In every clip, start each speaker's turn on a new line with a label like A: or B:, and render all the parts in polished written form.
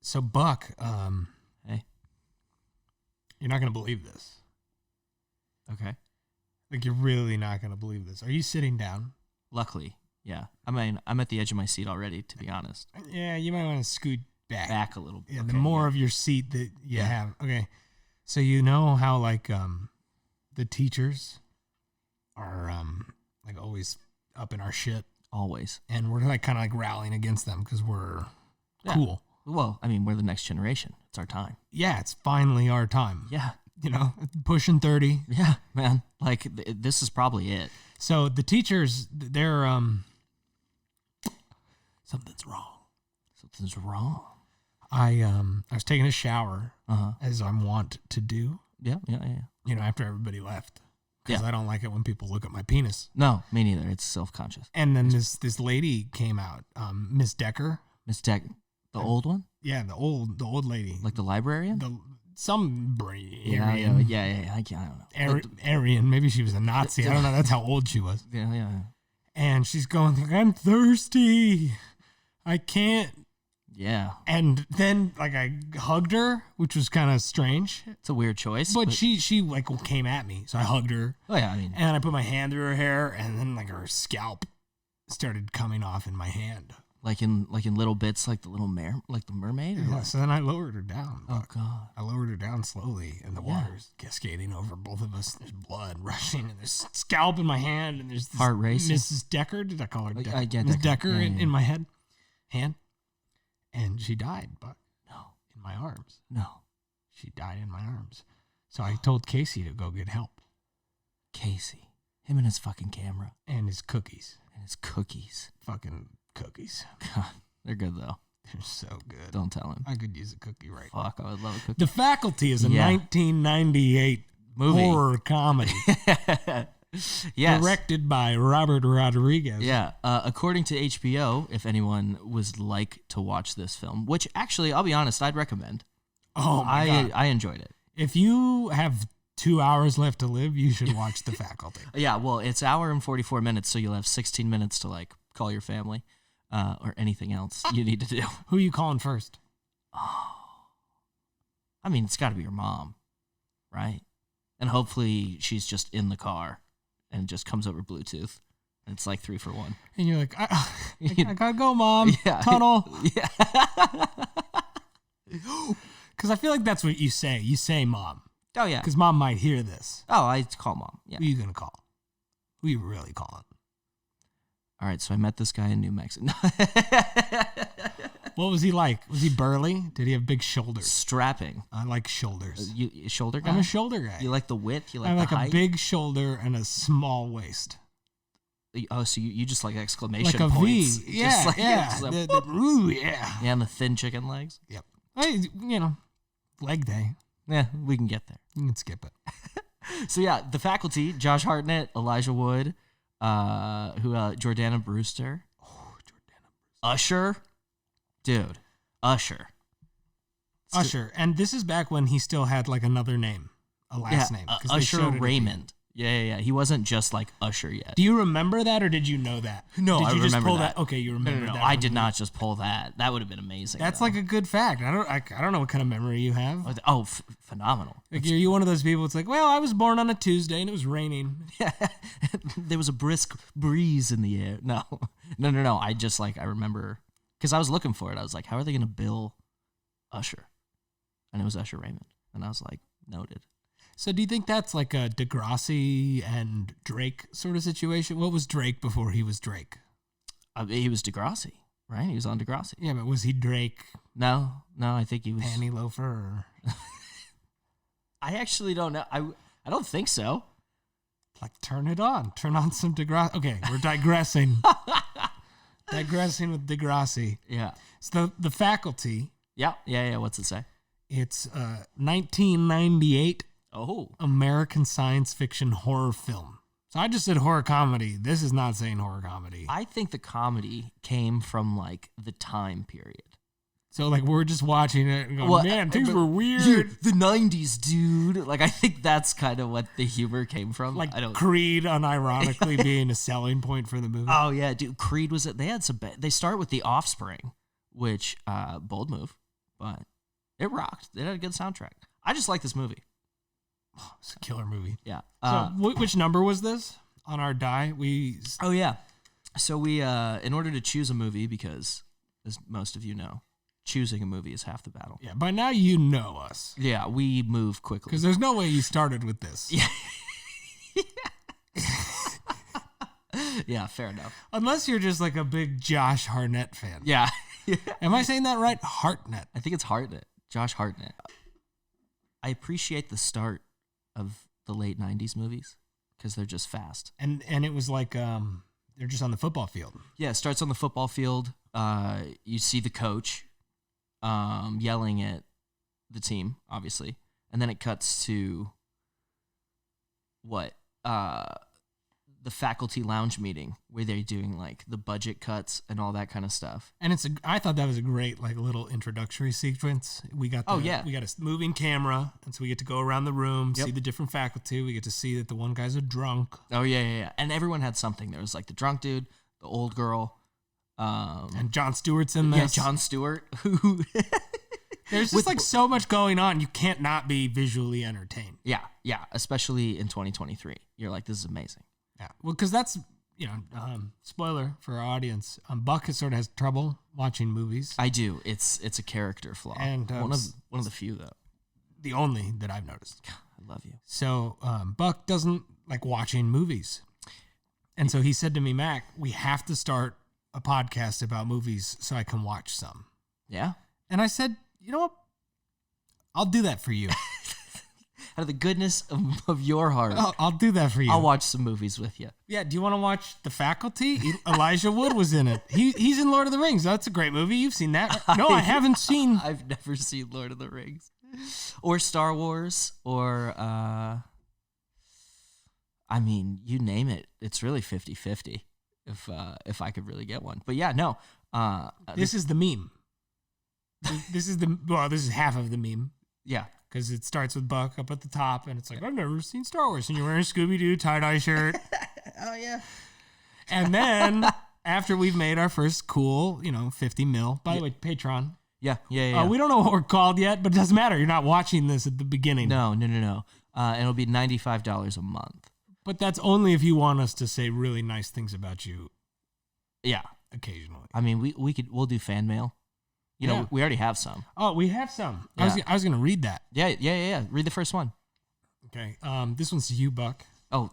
A: So Buck,
B: Hey.
A: you're not gonna believe this.
B: Okay.
A: Like you're really not gonna believe this. Are you sitting down?
B: Luckily, yeah. I mean, I'm at the edge of my seat already, to be honest.
A: Yeah, you might want to scoot back.
B: Back a little bit.
A: Yeah,
B: Okay,
A: the more of your seat that you
B: Yeah.
A: have. Okay. So you know how like the teachers are like always up in our shit,
B: Always.
A: and we're like kind of like rallying against them because we're
B: Yeah.
A: cool.
B: Well, I mean, we're the next generation. It's our time.
A: Yeah, it's finally our time.
B: Yeah.
A: You know, pushing 30.
B: Yeah, man. Like, this is probably it.
A: So the teachers, they're something's wrong.
B: Something's wrong.
A: I was taking a shower
B: Uh-huh.
A: as I'm wont to do.
B: Yeah.
A: You know, after everybody left, because
B: Yeah.
A: I don't like it when people look at my penis.
B: No, me neither. It's self-conscious.
A: And then this lady came out, Miss Decker.
B: Miss Deck, the old one?
A: Yeah, the old lady.
B: Like the librarian?
A: Some
B: Yeah. I don't know.
A: Aryan. Maybe she was a Nazi. I don't know. That's how old she was.
B: Yeah.
A: And she's going, like, I'm thirsty. I can't.
B: Yeah.
A: And then, like, I hugged her, which was kind of strange.
B: It's a weird choice.
A: But she like came at me, so I hugged her.
B: Oh, yeah, I mean.
A: And I put my hand through her hair, and then like her scalp started coming off in my hand.
B: Like in little bits, like the little like the mermaid? Or
A: Yeah,
B: what?
A: so then I lowered her down.
B: Oh, God.
A: I lowered her down slowly, and the water's cascading over both of us. There's blood rushing, and there's scalp in my hand, and there's this
B: Heart racing.
A: Mrs. Decker. Did I call her Decker?
B: Yeah,
A: Miss Decker
B: Yeah.
A: in my hand, and she died, but
B: No.
A: in my arms.
B: No.
A: She died in my arms. So I told Casey to go get help
B: Casey. Him and his fucking camera.
A: and his cookies,
B: And his cookies.
A: fucking cookies.
B: God, they're good, though.
A: They're so good.
B: Don't tell him.
A: I could use a cookie right now.
B: Fuck, I would love a cookie.
A: The Faculty is a
B: Yeah.
A: 1998
B: Movie.
A: horror comedy
B: Yes.
A: directed by Robert Rodriguez.
B: Yeah. According to HBO, if anyone was like to watch this film, which actually, I'll be honest, I'd recommend.
A: Oh my God.
B: I enjoyed it.
A: If you have 2 hours left to live, you should watch The Faculty.
B: Yeah, well, it's hour and 44 minutes, so you'll have 16 minutes to like call your family or anything else you need to do.
A: Who are you calling first?
B: I mean, it's got to be your mom, right? And hopefully she's just in the car and it just comes over Bluetooth. And it's like 3 for 1.
A: And you're like, I gotta go, Mom.
B: Yeah.
A: Tunnel.
B: Yeah.
A: Because I feel like that's what you say. You say Mom.
B: Oh, yeah.
A: Because Mom might hear this.
B: Oh, I call mom. Yeah.
A: Who are you going to call? Who are you really calling?
B: All right, so I met this guy in New Mexico.
A: What was he like? Was he burly? Did he have big shoulders?
B: Strapping.
A: I like shoulders.
B: You shoulder guy?
A: I'm a shoulder guy.
B: You like the width? You like
A: I
B: the
A: like
B: height?
A: a big shoulder and a small waist.
B: Oh, so you just like exclamation
A: Like a
B: points.
A: V. Yeah,
B: Just like,
A: yeah.
B: just like,
A: Ooh, yeah.
B: yeah, and the thin chicken legs.
A: Yep. Leg day.
B: Yeah, we can get there.
A: You can skip it.
B: So yeah, the Faculty, Josh Hartnett, Elijah Wood, Jordana Brewster.
A: Oh, Jordana.
B: Usher. Dude. Usher.
A: Usher. And this is back when he still had like another name, a last name. 'cause they
B: Usher
A: showed it at
B: Raymond. Yeah. He wasn't just like Usher yet.
A: Do you remember that, or did you know that?
B: No,
A: did
B: I
A: you just
B: remember
A: pull
B: that.
A: Okay, you remember
B: No.
A: that.
B: I
A: from
B: did
A: the-
B: not just pull that. That would have been amazing.
A: That's
B: though.
A: like a good fact. I don't know what kind of memory you have.
B: Oh, phenomenal.
A: Like, are you one of those people? It's like, well, I was born on a Tuesday and it was raining.
B: There was a brisk breeze in the air. No. I just I remember because I was looking for it. I was like, how are they going to bill Usher? And it was Usher Raymond. And I was like, noted.
A: So do you think that's like a Degrassi and Drake sort of situation? What was Drake before he was Drake?
B: He was Degrassi, right? He was on Degrassi.
A: Yeah, but was he Drake
B: No, I think he was.
A: panty loafer? Or...
B: I actually don't know. I don't think so.
A: Like, turn it on. Turn on some Degrassi. Okay, we're digressing. Digressing with Degrassi.
B: Yeah.
A: So the Faculty,
B: Yeah. What's it say?
A: it's 1998
B: Oh.
A: American science fiction horror film. So I just said horror comedy. This is not saying horror comedy.
B: I think the comedy came from like the time period.
A: So like we're just watching it and going, man, things were weird.
B: The 90s, dude. Like I think that's kind of what the humor came from.
A: Like
B: I don't.
A: Creed unironically being a selling point for the movie.
B: Oh yeah, dude. Creed was it? They had some. They start with The Offspring, which bold move. but it rocked. It had a good soundtrack. I just like this movie.
A: Oh, it's a killer movie.
B: Yeah.
A: So which number was this on our die?
B: Oh yeah. So we in order to choose a movie, because as most of you know, choosing a movie is half the battle.
A: Yeah, by now you know us.
B: Yeah, we move quickly.
A: Because there's no way you started with this.
B: Yeah. Yeah, fair enough.
A: Unless you're just like a big Josh Hartnett fan.
B: Yeah.
A: Am I saying that right? Hartnett.
B: I think it's Hartnett. Josh Hartnett. I appreciate the start of the late 90s movies because they're just fast.
A: And it was like they're just on the football field.
B: Yeah, it starts on the football field. You see the coach yelling at the team, obviously. And then it cuts to what? The faculty lounge meeting where they're doing like the budget cuts and all that kind of stuff.
A: And I thought that was a great like little introductory sequence. We got we got a moving camera, and so we get to go around the room, see the different faculty. We get to see that the one guy's a drunk.
B: Oh yeah. And everyone had something. There was like the drunk dude, the old girl,
A: and Jon Stewart's in this.
B: Yeah, Jon Stewart. Who
A: There's just like so much going on. You can't not be visually entertained.
B: Yeah, especially in 2023. You're like, this is amazing.
A: Yeah, well, because that's, spoiler for our audience. Buck sort of has trouble watching movies.
B: I do. It's a character flaw.
A: And
B: one of the few, though.
A: The only that I've noticed.
B: I love you.
A: So Buck doesn't like watching movies. And so he said to me, Mac, we have to start a podcast about movies so I can watch some.
B: Yeah?
A: And I said, you know what? I'll do that for you.
B: Out of the goodness of your heart.
A: I'll do that for you.
B: I'll watch some movies with you.
A: Yeah, do you want to watch The Faculty? Elijah Wood was in it. He's in Lord of the Rings. That's a great movie. You've seen that. No, I haven't seen.
B: I've never seen Lord of the Rings. Or Star Wars. Or, you name it. It's really 50-50 if I could really get one. But yeah, no.
A: This is the meme. This is half of the meme.
B: Yeah.
A: Because it starts with Buck up at the top, and it's like, I've never seen Star Wars, and you're wearing a Scooby-Doo tie-dye shirt.
B: Oh, yeah.
A: And then, after we've made our first cool, 50 mil, by the way, Patreon.
B: Yeah.
A: We don't know what we're called yet, but it doesn't matter. You're not watching this at the beginning.
B: No. And it'll be $95 a month.
A: But that's only if you want us to say really nice things about you.
B: Yeah.
A: Occasionally.
B: I mean, we'll do fan mail. We already have some.
A: Oh, we have some.
B: Yeah.
A: I was going to read that.
B: Yeah. Read the first one.
A: Okay. This one's to you, Buck.
B: Oh.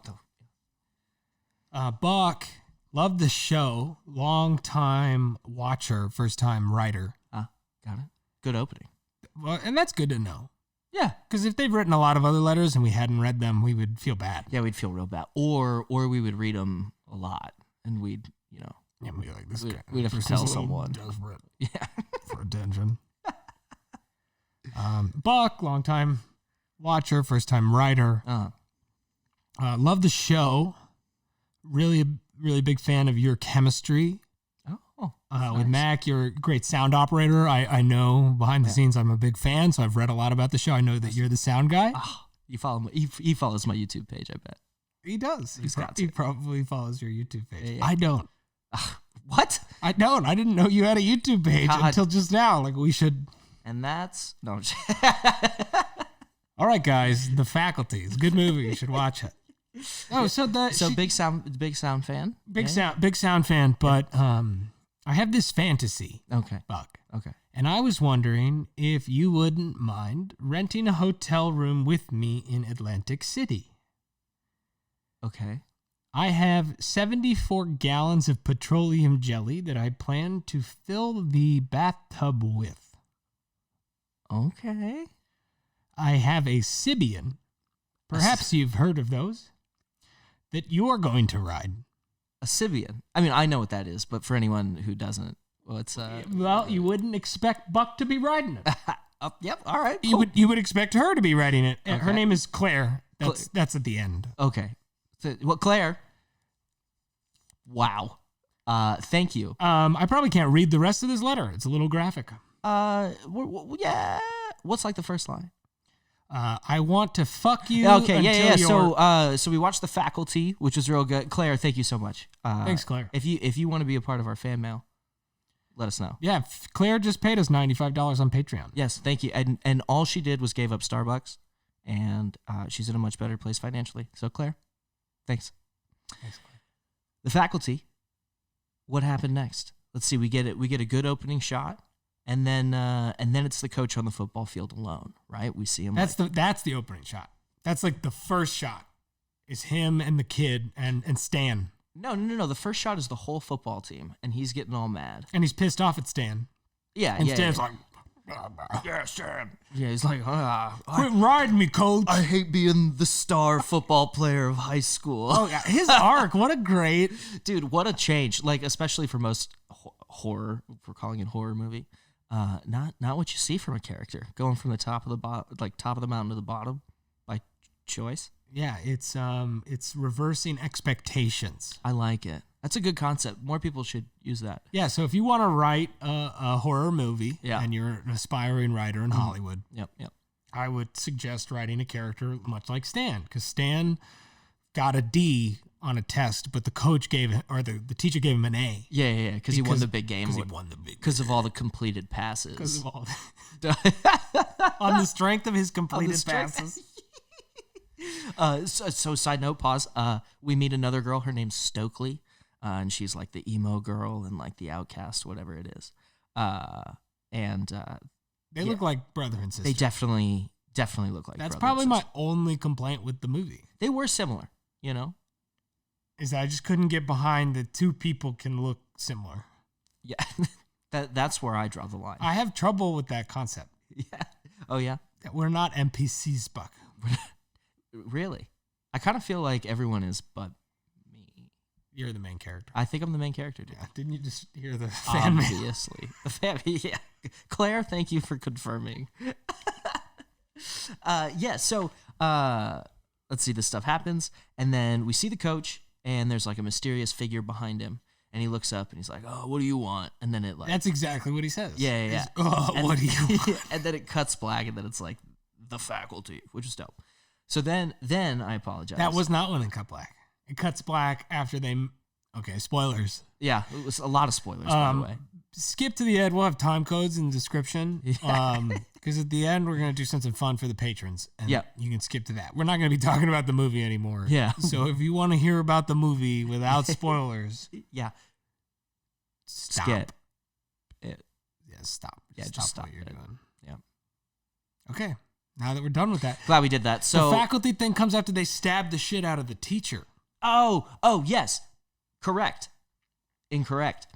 A: Buck, loved the show. Long time watcher, first time writer.
B: Got it. Good opening.
A: Well, and that's good to know.
B: Yeah.
A: Because if they've written a lot of other letters and we hadn't read them, we would feel bad.
B: Yeah, we'd feel real bad. Or we would read them a lot, and we'd,
A: Yeah, we'd be like, this guy.
B: We'd have to tell someone.
A: Desperate.
B: Yeah.
A: For attention. Buck, long time watcher, first time writer. Love the show. Really big fan of your chemistry.
B: Oh,
A: with Mac, you're a great sound operator. I know behind the scenes I'm a big fan, so I've read a lot about the show. I know that you're the sound guy.
B: You follow me. He follows my YouTube page, I bet.
A: He does. He probably follows your YouTube page.
B: Yeah.
A: I don't.
B: What?
A: I don't. I didn't know you had a YouTube page until just now. Like, we should.
B: And that's no.
A: All right, guys. The Faculty. It's a good movie. You should watch it. Oh,
B: big sound fan.
A: Big sound fan. But I have this fantasy.
B: Okay,
A: Buck.
B: Okay.
A: And I was wondering if you wouldn't mind renting a hotel room with me in Atlantic City.
B: Okay.
A: I have 74 gallons of petroleum jelly that I plan to fill the bathtub with.
B: Okay.
A: I have a Sibian. Perhaps you've heard of those. That you're going to ride.
B: A Sibian. I mean, I know what that is, but for anyone who doesn't, what's
A: Well, you wouldn't expect Buck to be riding it.
B: Yep. All right. Cool.
A: You would expect her to be riding it.
B: Okay.
A: Her name is Claire. That's at the end.
B: Okay. Well, Claire. Wow. Thank you.
A: I probably can't read the rest of this letter. It's a little graphic.
B: Yeah. What's like the first line?
A: I want to fuck you.
B: Okay, yeah. So we watched The Faculty, which was real good. Claire, thank you so much.
A: Thanks, Claire.
B: If you want to be a part of our fan mail, let us know.
A: Yeah, Claire just paid us $95 on Patreon.
B: Yes, thank you. And all she did was gave up Starbucks, and she's in a much better place financially. So Claire, thanks.
A: Thanks, Claire.
B: The faculty. What happened next? Let's see. We get a good opening shot, and then it's the coach on the football field alone, right? We see him.
A: That's the opening shot. That's like the first shot. Is him and the kid and Stan.
B: No. The first shot is the whole football team, and he's getting all mad.
A: And he's pissed off at Stan.
B: Yeah,
A: and Stan's like,
B: yeah, Stan. Yeah, he's like,
A: quit riding me, coach.
B: I hate being the star football player of high school.
A: Oh, yeah. His arc, what a great...
B: Dude, what a change. Like, especially for most horror, if we're calling it horror movie, not what you see from a character. Going from the top of the mountain to the bottom by choice.
A: Yeah, it's reversing expectations.
B: I like it. That's a good concept. More people should use that.
A: Yeah, so if you want to write a horror movie and you're an aspiring writer in Hollywood,
B: yep.
A: I would suggest writing a character much like Stan, because Stan got a D on a test, but the coach gave him, or the teacher gave him an A.
B: Yeah, because he won the big game. Because of all the completed passes.
A: Because of all on the strength of his completed passes.
B: So side note, pause. We meet another girl. Her name's Stokely, and she's like the emo girl and like the outcast, whatever it is.
A: They look like brother and sister.
B: They definitely look like.
A: That's
B: brother
A: probably
B: and
A: my
B: sister.
A: only complaint with the movie.
B: They were similar,
A: Is that I just couldn't get behind that two people can look similar.
B: Yeah, that's where I draw the line.
A: I have trouble with that concept.
B: Yeah. Oh yeah.
A: We're not NPCs, Buck.
B: Really? I kind of feel like everyone is but me.
A: You're the main character.
B: I think I'm the main character, dude.
A: Yeah, didn't you just hear the fan mail?
B: Obviously. The fan mail, yeah. Claire, thank you for confirming. So let's see, this stuff happens, and then we see the coach, and there's like a mysterious figure behind him, and he looks up, and he's like, oh, what do you want? And then it like...
A: That's exactly what he says.
B: Yeah.
A: What do you want?
B: And then it cuts black, and then it's like, the faculty, which is dope. So then I apologize.
A: That was not when it cut black. It cuts black after they... Okay, spoilers.
B: Yeah, it was a lot of spoilers, by the way.
A: Skip to the end. We'll have time codes in the description. Because at the end, we're going to do something fun for the patrons. And you can skip to that. We're not going to be talking about the movie anymore.
B: Yeah.
A: So if you want to hear about the movie without spoilers... Stop.
B: Skip it.
A: Yeah, stop.
B: Yeah, just stop
A: what you're doing.
B: Yeah.
A: Okay. Now that we're done with that.
B: Glad we did that. So
A: the faculty thing comes after they stab the shit out of the teacher.
B: Oh, yes. Correct. Incorrect.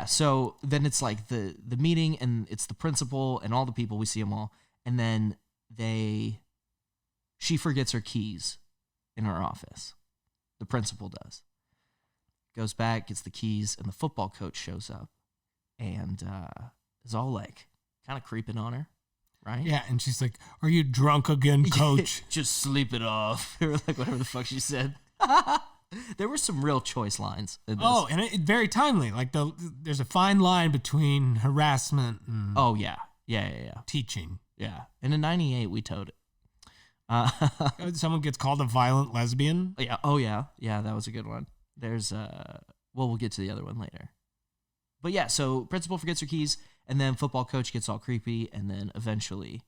B: So then it's like the meeting, and it's the principal and all the people. We see them all. And then she forgets her keys in her office. The principal does. Goes back, gets the keys, and the football coach shows up and is all like kind of creeping on her. Right?
A: Yeah, and she's like, are you drunk again, coach?
B: Just sleep it off. Or like whatever the fuck she said. There were some real choice lines in this.
A: Oh, and it very timely. Like there's a fine line between harassment and
B: yeah.
A: teaching.
B: Yeah. And in 98, we towed it.
A: Someone gets called a violent lesbian.
B: Yeah. Oh, yeah. Yeah, that was a good one. There's, we'll get to the other one later. But yeah, so principal forgets her keys, and then football coach gets all creepy, and then eventually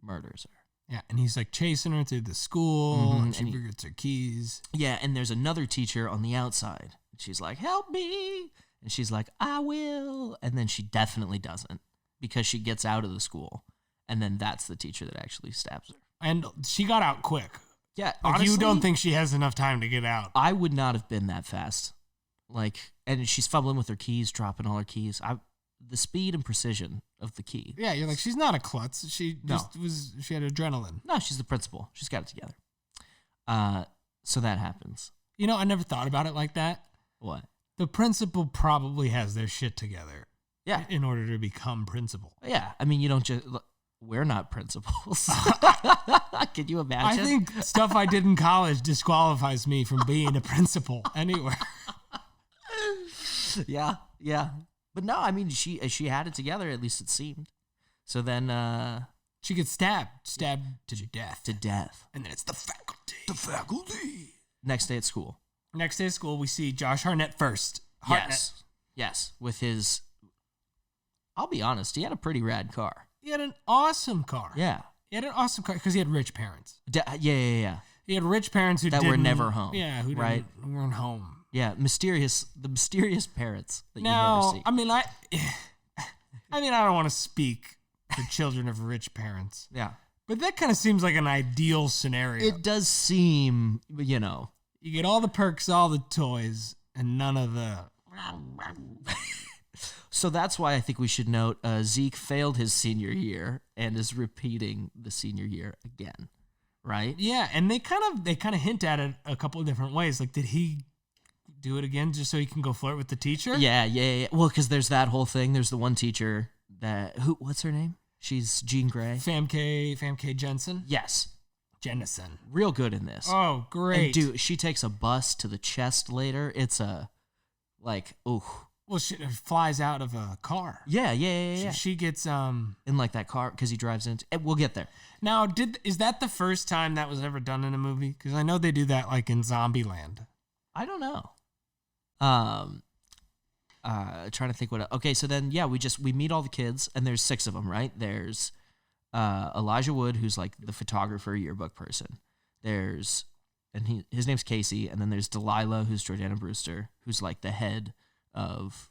B: murders her.
A: Yeah, and he's like chasing her through the school, and she forgets her keys.
B: Yeah, and there's another teacher on the outside. And she's like, help me. And she's like, I will. And then she definitely doesn't, because she gets out of the school. And then that's the teacher that actually stabs her.
A: And she got out quick.
B: Yeah,
A: like
B: honestly,
A: you don't think she has enough time to get out.
B: I would not have been that fast. And she's fumbling with her keys, dropping all her keys. The speed and precision of the key.
A: Yeah, you're like, she's not a klutz. She had adrenaline.
B: No, she's the principal. She's got it together. So that happens.
A: I never thought about it like that.
B: What?
A: The principal probably has their shit together.
B: Yeah.
A: In order to become principal.
B: Yeah. I mean, you don't just... We're not principals. Can you imagine?
A: I think stuff I did in college disqualifies me from being a principal anywhere.
B: Yeah. But no, I mean, she had it together, at least it seemed. So then...
A: she gets stabbed to death.
B: To death.
A: And then it's the faculty.
B: Next day at school.
A: We see Josh Hartnett first.
B: Yes. With his I'll be honest, he had a pretty rad car.
A: He had an awesome car.
B: Yeah.
A: He had an awesome car because he had rich parents.
B: Yeah.
A: He had rich parents who
B: were never home.
A: Yeah, who weren't home.
B: Yeah, the mysterious parents that you never see.
A: I mean, I don't want to speak for children of rich parents.
B: Yeah.
A: But that kind of seems like an ideal scenario.
B: It does seem, You
A: get all the perks, all the toys, and none of the...
B: So that's why I think we should note Zeke failed his senior year and is repeating the senior year again, right?
A: Yeah, and they kind of hint at it a couple of different ways. Like, did he do it again just so he can go flirt with the teacher?
B: Yeah. Well, because there's that whole thing. There's the one teacher what's her name? She's Jean Grey.
A: Famke Jensen?
B: Yes.
A: Jennison.
B: Real good in this.
A: Oh, great.
B: And dude, she takes a bus to the chest later. It's ooh.
A: Well, she flies out of a car.
B: Yeah.
A: She gets
B: in like that car because he drives into. We'll get there.
A: Now, is that the first time that was ever done in a movie? Because I know they do that like in Zombieland.
B: I don't know. Trying to think what. Okay, so then we meet all the kids and there's 6 of them, right? There's Elijah Wood, who's like the photographer, yearbook person. His name's Casey, and then there's Delilah, who's Jordana Brewster, who's like the head of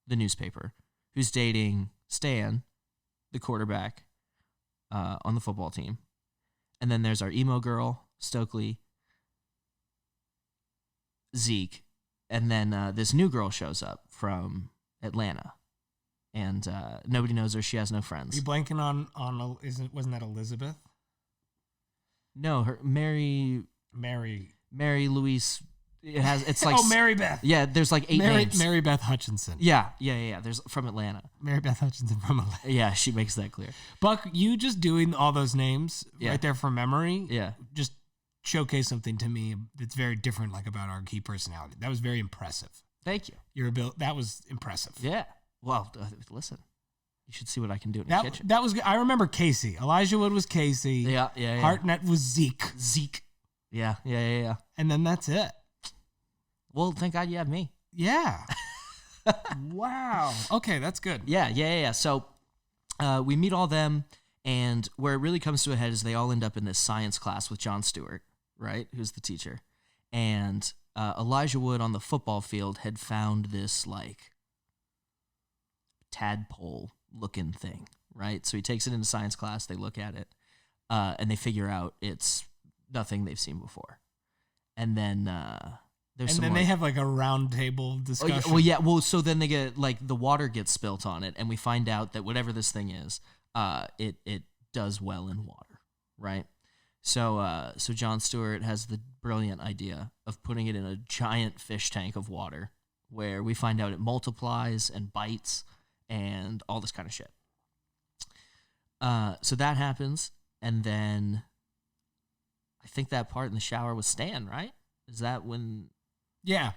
B: the newspaper, who's dating Stan, the quarterback on the football team. And then there's our emo girl, Stokely, Zeke, and then this new girl shows up from Atlanta. And nobody knows her. She has no friends.
A: Are you blanking on wasn't that Elizabeth?
B: No, her Mary Louise. It's like
A: Mary Beth.
B: Yeah, there's like 8 names.
A: Mary Beth Hutchinson.
B: Yeah. There's from Atlanta.
A: Mary Beth Hutchinson from Atlanta.
B: Yeah, she makes that clear.
A: Buck, you just doing all those names right there from memory.
B: Yeah.
A: Just showcase something to me that's very different, like about our key personality. That was very impressive.
B: Thank you.
A: That was impressive.
B: Yeah. Well, listen, you should see what I can do in the kitchen.
A: That was. I remember Casey. Elijah Wood was Casey.
B: Yeah.
A: Hartnett was Zeke.
B: Yeah.
A: And then that's it.
B: Well, thank God you have me.
A: Yeah. Wow. Okay, that's good.
B: Yeah. So we meet all them, and where it really comes to a head is they all end up in this science class with Jon Stewart, right, who's the teacher. And Elijah Wood on the football field had found this, like, tadpole-looking thing, right? So he takes it into science class, they look at it, and they figure out it's nothing they've seen before. And then... they have like a round table discussion. Well, so then they get like the water gets spilt on it, and we find out that whatever this thing is, it does well in water, right? So Jon Stewart has the brilliant idea of putting it in a giant fish tank of water, where we find out it multiplies and bites and all this kind of shit. So that happens, and then I think that part in the shower was Stan, right? Is that when?
A: Yeah.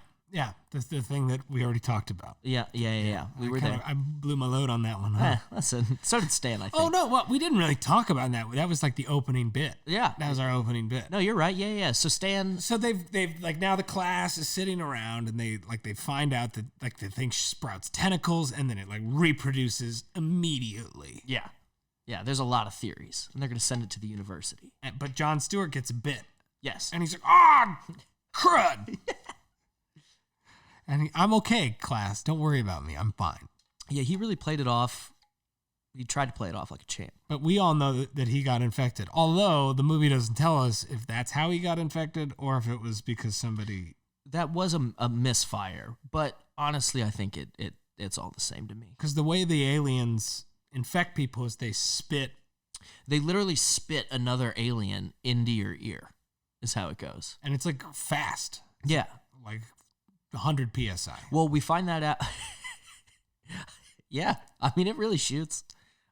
A: That's the thing that we already talked about.
B: Yeah. We were there.
A: I blew my load on that one. Huh?
B: Listen, so did Stan, I think.
A: Oh, no. Well, we didn't really talk about that. That was like the opening bit.
B: Yeah.
A: That was our opening bit.
B: No, you're right. Yeah. So Stan.
A: So they've like now the class is sitting around and they find out that like the thing sprouts tentacles and then it like reproduces immediately.
B: Yeah. There's a lot of theories, and they're going to send it to the university.
A: But Jon Stewart gets a bit.
B: Yes.
A: And he's like, crud. And I'm okay, class. Don't worry about me. I'm fine.
B: Yeah, he really played it off. He tried to play it off like a champ.
A: But we all know that he got infected. Although the movie doesn't tell us if that's how he got infected or if it was because somebody...
B: That was a misfire. But honestly, I think it's all the same to me.
A: Because the way the aliens infect people is they spit.
B: They literally spit another alien into your ear is how it goes.
A: And it's like fast.
B: Yeah.
A: Like 100 PSI.
B: Well, we find that out. Yeah. I mean, it really shoots.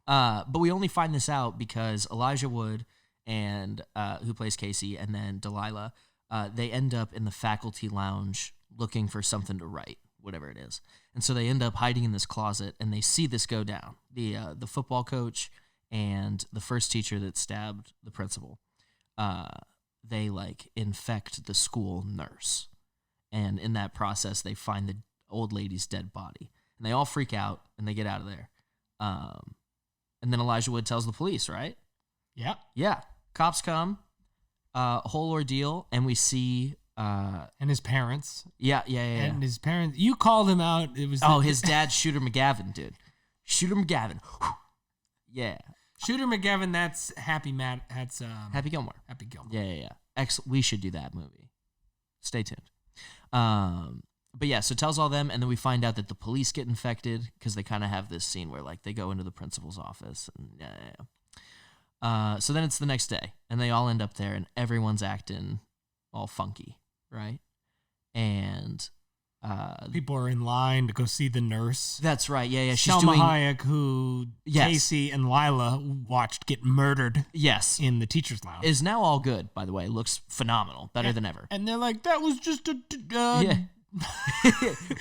B: But we only find this out because Elijah Wood and who plays Casey and then Delilah, they end up in the faculty lounge looking for something to write, whatever it is. And so they end up hiding in this closet and they see this go down. The football coach and the first teacher that stabbed the principal, they like infect the school nurse. And in that process, they find the old lady's dead body. And they all freak out and they get out of there. And then Elijah Wood tells the police, right?
A: Yeah.
B: Yeah. Cops come, whole ordeal, and we see...
A: and his parents.
B: Yeah.
A: And his parents. You called him out. It was
B: his dad, Shooter McGavin, dude. Shooter McGavin. Yeah.
A: Shooter McGavin, that's Happy Gilmore.
B: Happy Gilmore. Yeah. We should do that movie. Stay tuned. But yeah, so tells all them, and then we find out that the police get infected because they kind of have this scene where like they go into the principal's office. And so then it's the next day, and they all end up there, and everyone's acting all funky, right? And
A: people are in line to go see the nurse.
B: That's right. Yeah. She's
A: Selma Hayek, who Casey and Lila watched get murdered.
B: Yes.
A: In the teacher's lounge.
B: Is now all good, by the way. Looks phenomenal. Better than ever.
A: And they're like, that was just a...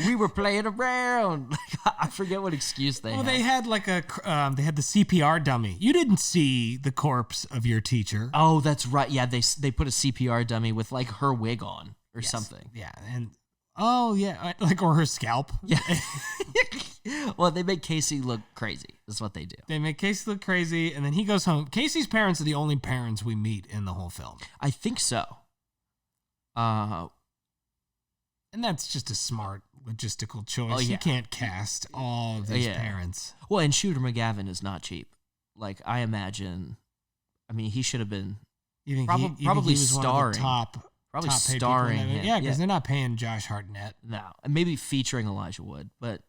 B: we were playing around. I forget what excuse they had.
A: Well, they had like they had the CPR dummy. You didn't see the corpse of your teacher.
B: Oh, that's right. Yeah, they put a CPR dummy with like her wig on or something.
A: Yeah, and or her scalp.
B: Yeah. Well, they make Casey look crazy. That's what they do.
A: They make Casey look crazy, and then he goes home. Casey's parents are the only parents we meet in the whole film.
B: I think so.
A: And that's just a smart logistical choice. Oh, yeah. You can't cast all of these parents.
B: Well, and Shooter McGavin is not cheap. Like, I imagine, he should have been probably starring. Probably starring him.
A: Yeah, because they're not paying Josh Hartnett.
B: No, and maybe featuring Elijah Wood, but,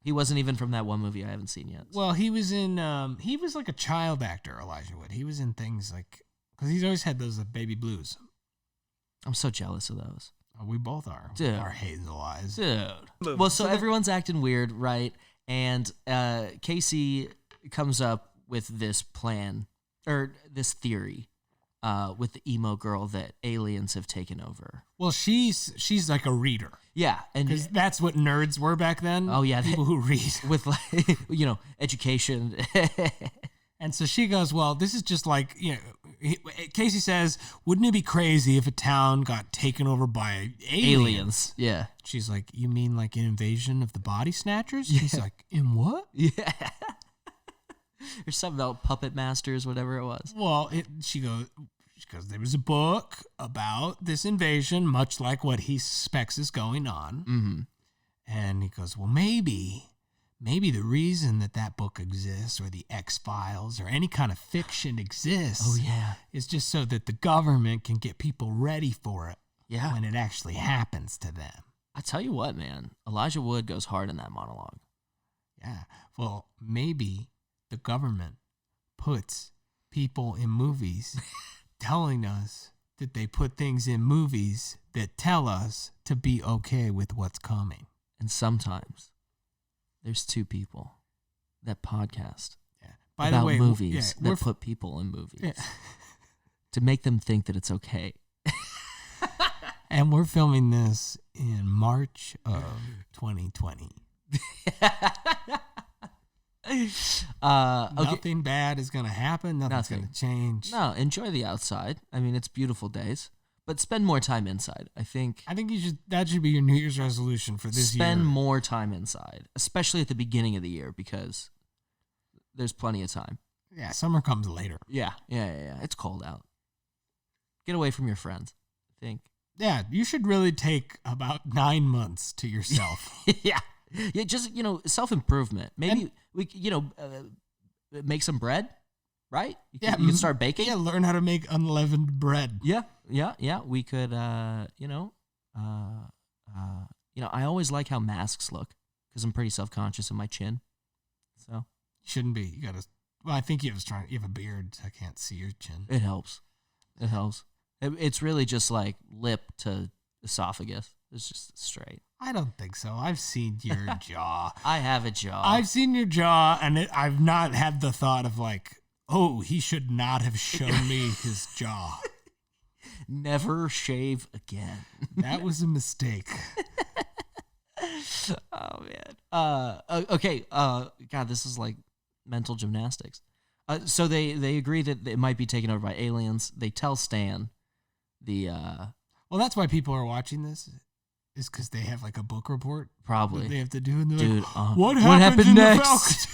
B: he wasn't even from that one movie I haven't seen yet.
A: So. Well, he was in, he was like a child actor, Elijah Wood. He was in things like, because he's always had those baby blues.
B: I'm so jealous of those.
A: Oh, we both are.
B: Dude.
A: Our hazel eyes.
B: Dude. Well, so everyone's acting weird, right? And Casey comes up with this plan, or this theory, with the emo girl that aliens have taken over.
A: Well, she's like a reader.
B: Yeah.
A: Because that's what nerds were back then.
B: Oh, yeah.
A: People who read.
B: With, education.
A: And so she goes, well, this is just like, Casey says, wouldn't it be crazy if a town got taken over by aliens?
B: Yeah.
A: She's like, you mean like an invasion of the body snatchers? Yeah. He's like, in what?
B: Yeah. There's something about puppet masters, whatever it was.
A: Well, she goes, there was a book about this invasion, much like what he suspects is going on.
B: Mm-hmm.
A: And he goes, well, maybe the reason that book exists, or the X-Files, or any kind of fiction exists, is just so that the government can get people ready for it when it actually happens to them.
B: I tell you what, man, Elijah Wood goes hard in that monologue.
A: Yeah. Well, maybe the government puts people in movies telling us that they put things in movies that tell us to be okay with what's coming.
B: And sometimes there's two people that podcast
A: By
B: about
A: the way,
B: movies that put people in movies to make them think that it's okay.
A: And we're filming this in March of 2020. Nothing bad is going to happen. Nothing's going to change.
B: No, enjoy the outside. It's beautiful days. But spend more time inside. I think
A: that should be your New Year's resolution for this year.
B: Spend more time inside, especially at the beginning of the year, because there's plenty of time.
A: Yeah, summer comes later.
B: Yeah. It's cold out. Get away from your friends, I think.
A: Yeah, you should really take about 9 months to yourself.
B: Yeah, just, self-improvement. Maybe we, make some bread. Right? You can start baking.
A: Yeah, learn how to make unleavened bread.
B: Yeah. We could, I always like how masks look because I'm pretty self-conscious of my chin. So
A: you shouldn't be. You gotta. Well, I think you have a beard, so I can't see your chin.
B: It helps. It's really just like lip to esophagus. It's just straight.
A: I don't think so. I've seen your jaw.
B: I have a jaw.
A: I've seen your jaw, and I've not had the thought of like, oh, he should not have shown me his jaw.
B: Never shave again.
A: That was a mistake.
B: Oh, man. Okay. God, this is like mental gymnastics. So they agree that it might be taken over by aliens. They tell Stan
A: Well, that's why people are watching this. Is because they have like a book report.
B: Probably.
A: That they have to do. And
B: dude,
A: like, what happened next?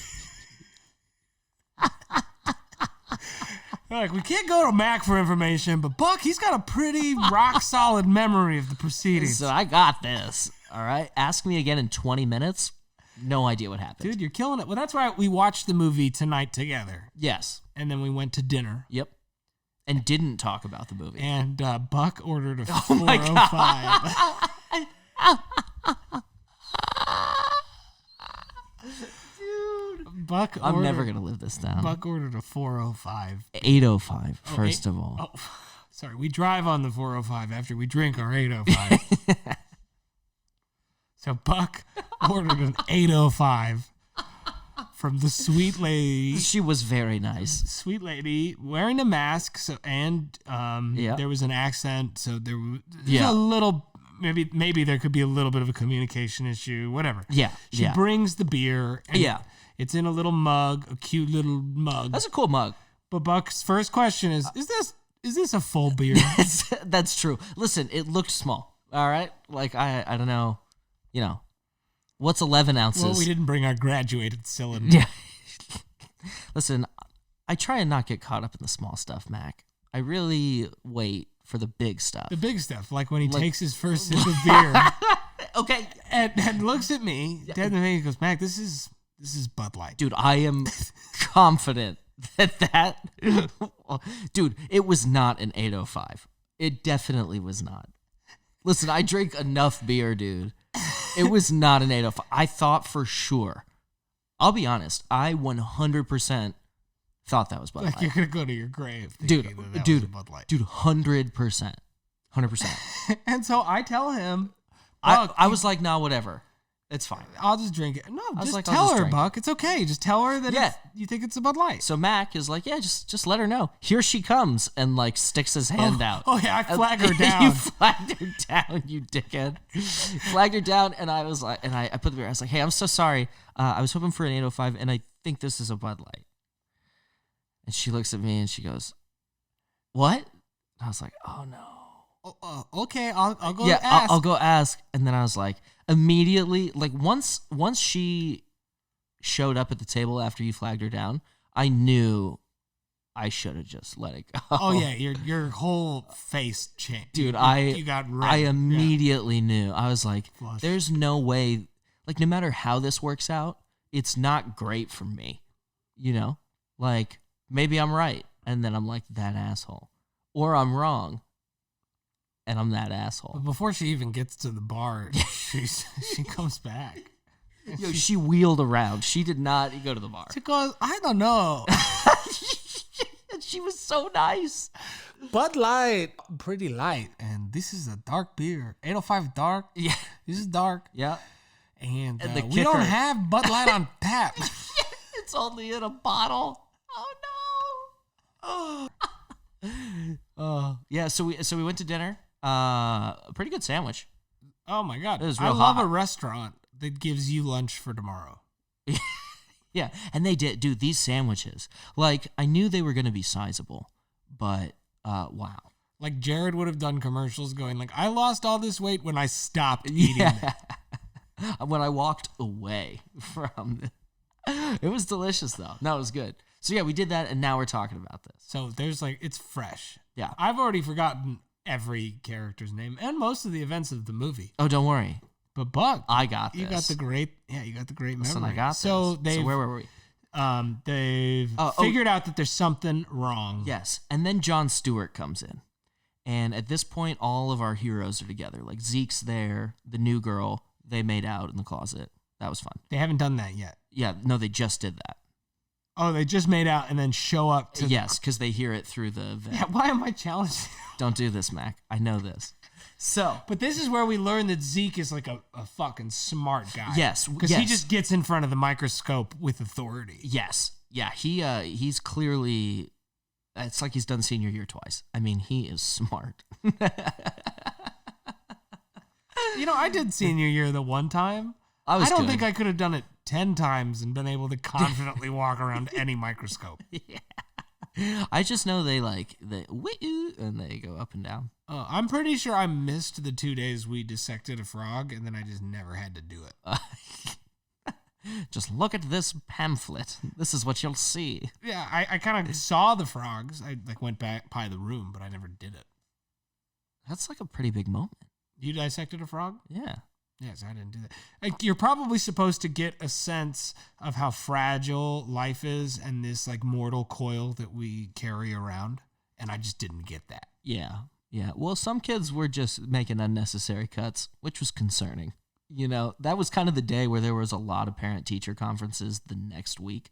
A: Like, we can't go to Mack for information, but Buck, he's got a pretty rock-solid memory of the proceedings.
B: So I got this, all right? Ask me again in 20 minutes. No idea what happened.
A: Dude, you're killing it. Well, that's why we watched the movie tonight together.
B: Yes.
A: And then we went to dinner.
B: Yep. And didn't talk about the movie.
A: And Buck ordered a 405.
B: Oh my God.
A: Buck
B: I'm never going to live this down.
A: Buck ordered a 405.
B: 805, first of all.
A: Oh, sorry. We drive on the 405 after we drink our 805. So Buck ordered an 805 from the sweet lady.
B: She was very nice.
A: Sweet lady wearing a mask. So and there was an accent. So there was a little. Maybe there could be a little bit of a communication issue. Whatever.
B: Yeah.
A: She brings the beer. And
B: yeah.
A: It's in a little mug, a cute little mug.
B: That's a cool mug.
A: But Buck's first question is this a full beer?
B: That's true. Listen, it looked small. All right? Like, I don't know. You know, what's 11 ounces?
A: Well, we didn't bring our graduated cylinder.
B: Yeah. Listen, I try and not get caught up in the small stuff, Mac. I really wait for the big stuff.
A: The big stuff, like when he takes his first sip of beer.
B: Okay.
A: And looks at me, dead in the face, and goes, Mac, this is Bud Light.
B: Dude, I am confident that dude, it was not an 805. It definitely was not. Listen, I drink enough beer, dude. It was not an 805. I thought for sure. I'll be honest. I 100% thought that was Bud Light.
A: Like you're going to go to your grave
B: dude,
A: that was a Bud Light.
B: Dude, 100%. 100%.
A: And so I tell him.
B: I was like, nah, whatever. It's fine.
A: I'll just drink it. No, just
B: like,
A: tell her, Buck. It's okay. Just tell her that you think it's a Bud Light.
B: So Mac is like, yeah, just let her know. Here she comes, and like sticks his hand out.
A: Oh yeah, I flagged her down.
B: You flagged her down, you dickhead. Flagged her down, and I was like, and I put the beer. I was like, hey, I'm so sorry. I was hoping for an 805, and I think this is a Bud Light. And she looks at me and she goes, what? And I was like, oh no.
A: Okay, I'll go
B: yeah,
A: ask.
B: I'll go ask. And then I was like, immediately, like once she showed up at the table after you flagged her down, I knew I should have just let it go.
A: Oh yeah, your whole face changed.
B: Dude,
A: you got red.
B: I immediately knew. I was like,
A: Flush.
B: there's no way, like no matter how this works out, it's not great for me. You know? Like, maybe I'm right. And then I'm like that asshole. Or I'm wrong. And I'm that asshole.
A: But before she even gets to the bar, she comes back.
B: Yo, she wheeled around. She did not go to the bar.
A: She goes, I don't know.
B: She was so nice.
A: Bud Light, pretty light. And this is a dark beer. 805 dark.
B: Yeah.
A: This is dark.
B: Yeah.
A: And
B: the
A: we don't have Bud Light on tap.
B: It's only in a bottle. Oh no. Yeah, so we went to dinner. A pretty good sandwich.
A: Oh my God.
B: It was
A: I
B: real
A: love
B: hot.
A: a restaurant that gives you lunch for tomorrow.
B: Yeah, and they did. Dude, these sandwiches. Like, I knew they were going to be sizable, but wow.
A: Like Jared would have done commercials going like, I lost all this weight when I stopped eating it.
B: When I walked away from it. It was delicious, though. No, it was good. So, yeah, we did that, and now we're talking about this.
A: So there's like, it's fresh.
B: Yeah.
A: I've already forgotten every character's name and most of the events of the movie.
B: Oh, don't worry.
A: But Buck,
B: I got this.
A: You got the great memory.
B: Listen, I got this.
A: So
B: where were we?
A: They've figured out that there's something wrong.
B: Yes. And then Jon Stewart comes in. And at this point, all of our heroes are together. Like Zeke's there, the new girl, they made out in the closet. That was fun.
A: They haven't done that yet.
B: Yeah, no, they just did that.
A: Oh, they just made out and then show up to...
B: Yes, because they hear it through the vent.
A: Yeah, why am I challenging?
B: Don't do this, Mac. I know this. So...
A: But this is where we learn that Zeke is like a fucking smart guy.
B: Yes.
A: Because he just gets in front of the microscope with authority.
B: Yes. Yeah, he's clearly... It's like he's done senior year twice. I mean, he is smart.
A: You know, I did senior year the one time. I don't think I could have done it 10 times and been able to confidently walk around any microscope.
B: Yeah. I just know they and they go up and down.
A: I'm pretty sure I missed the 2 days we dissected a frog and then I just never had to do it.
B: Just look at this pamphlet. This is what you'll see.
A: Yeah, I kind of saw the frogs. I like went back by the room, but I never did it.
B: That's like a pretty big moment.
A: You dissected a frog?
B: Yeah.
A: Yes, I didn't do that. Like, you're probably supposed to get a sense of how fragile life is and this like mortal coil that we carry around, and I just didn't get that.
B: Yeah. Yeah. Well, some kids were just making unnecessary cuts, which was concerning. You know, that was kind of the day where there was a lot of parent-teacher conferences the next week.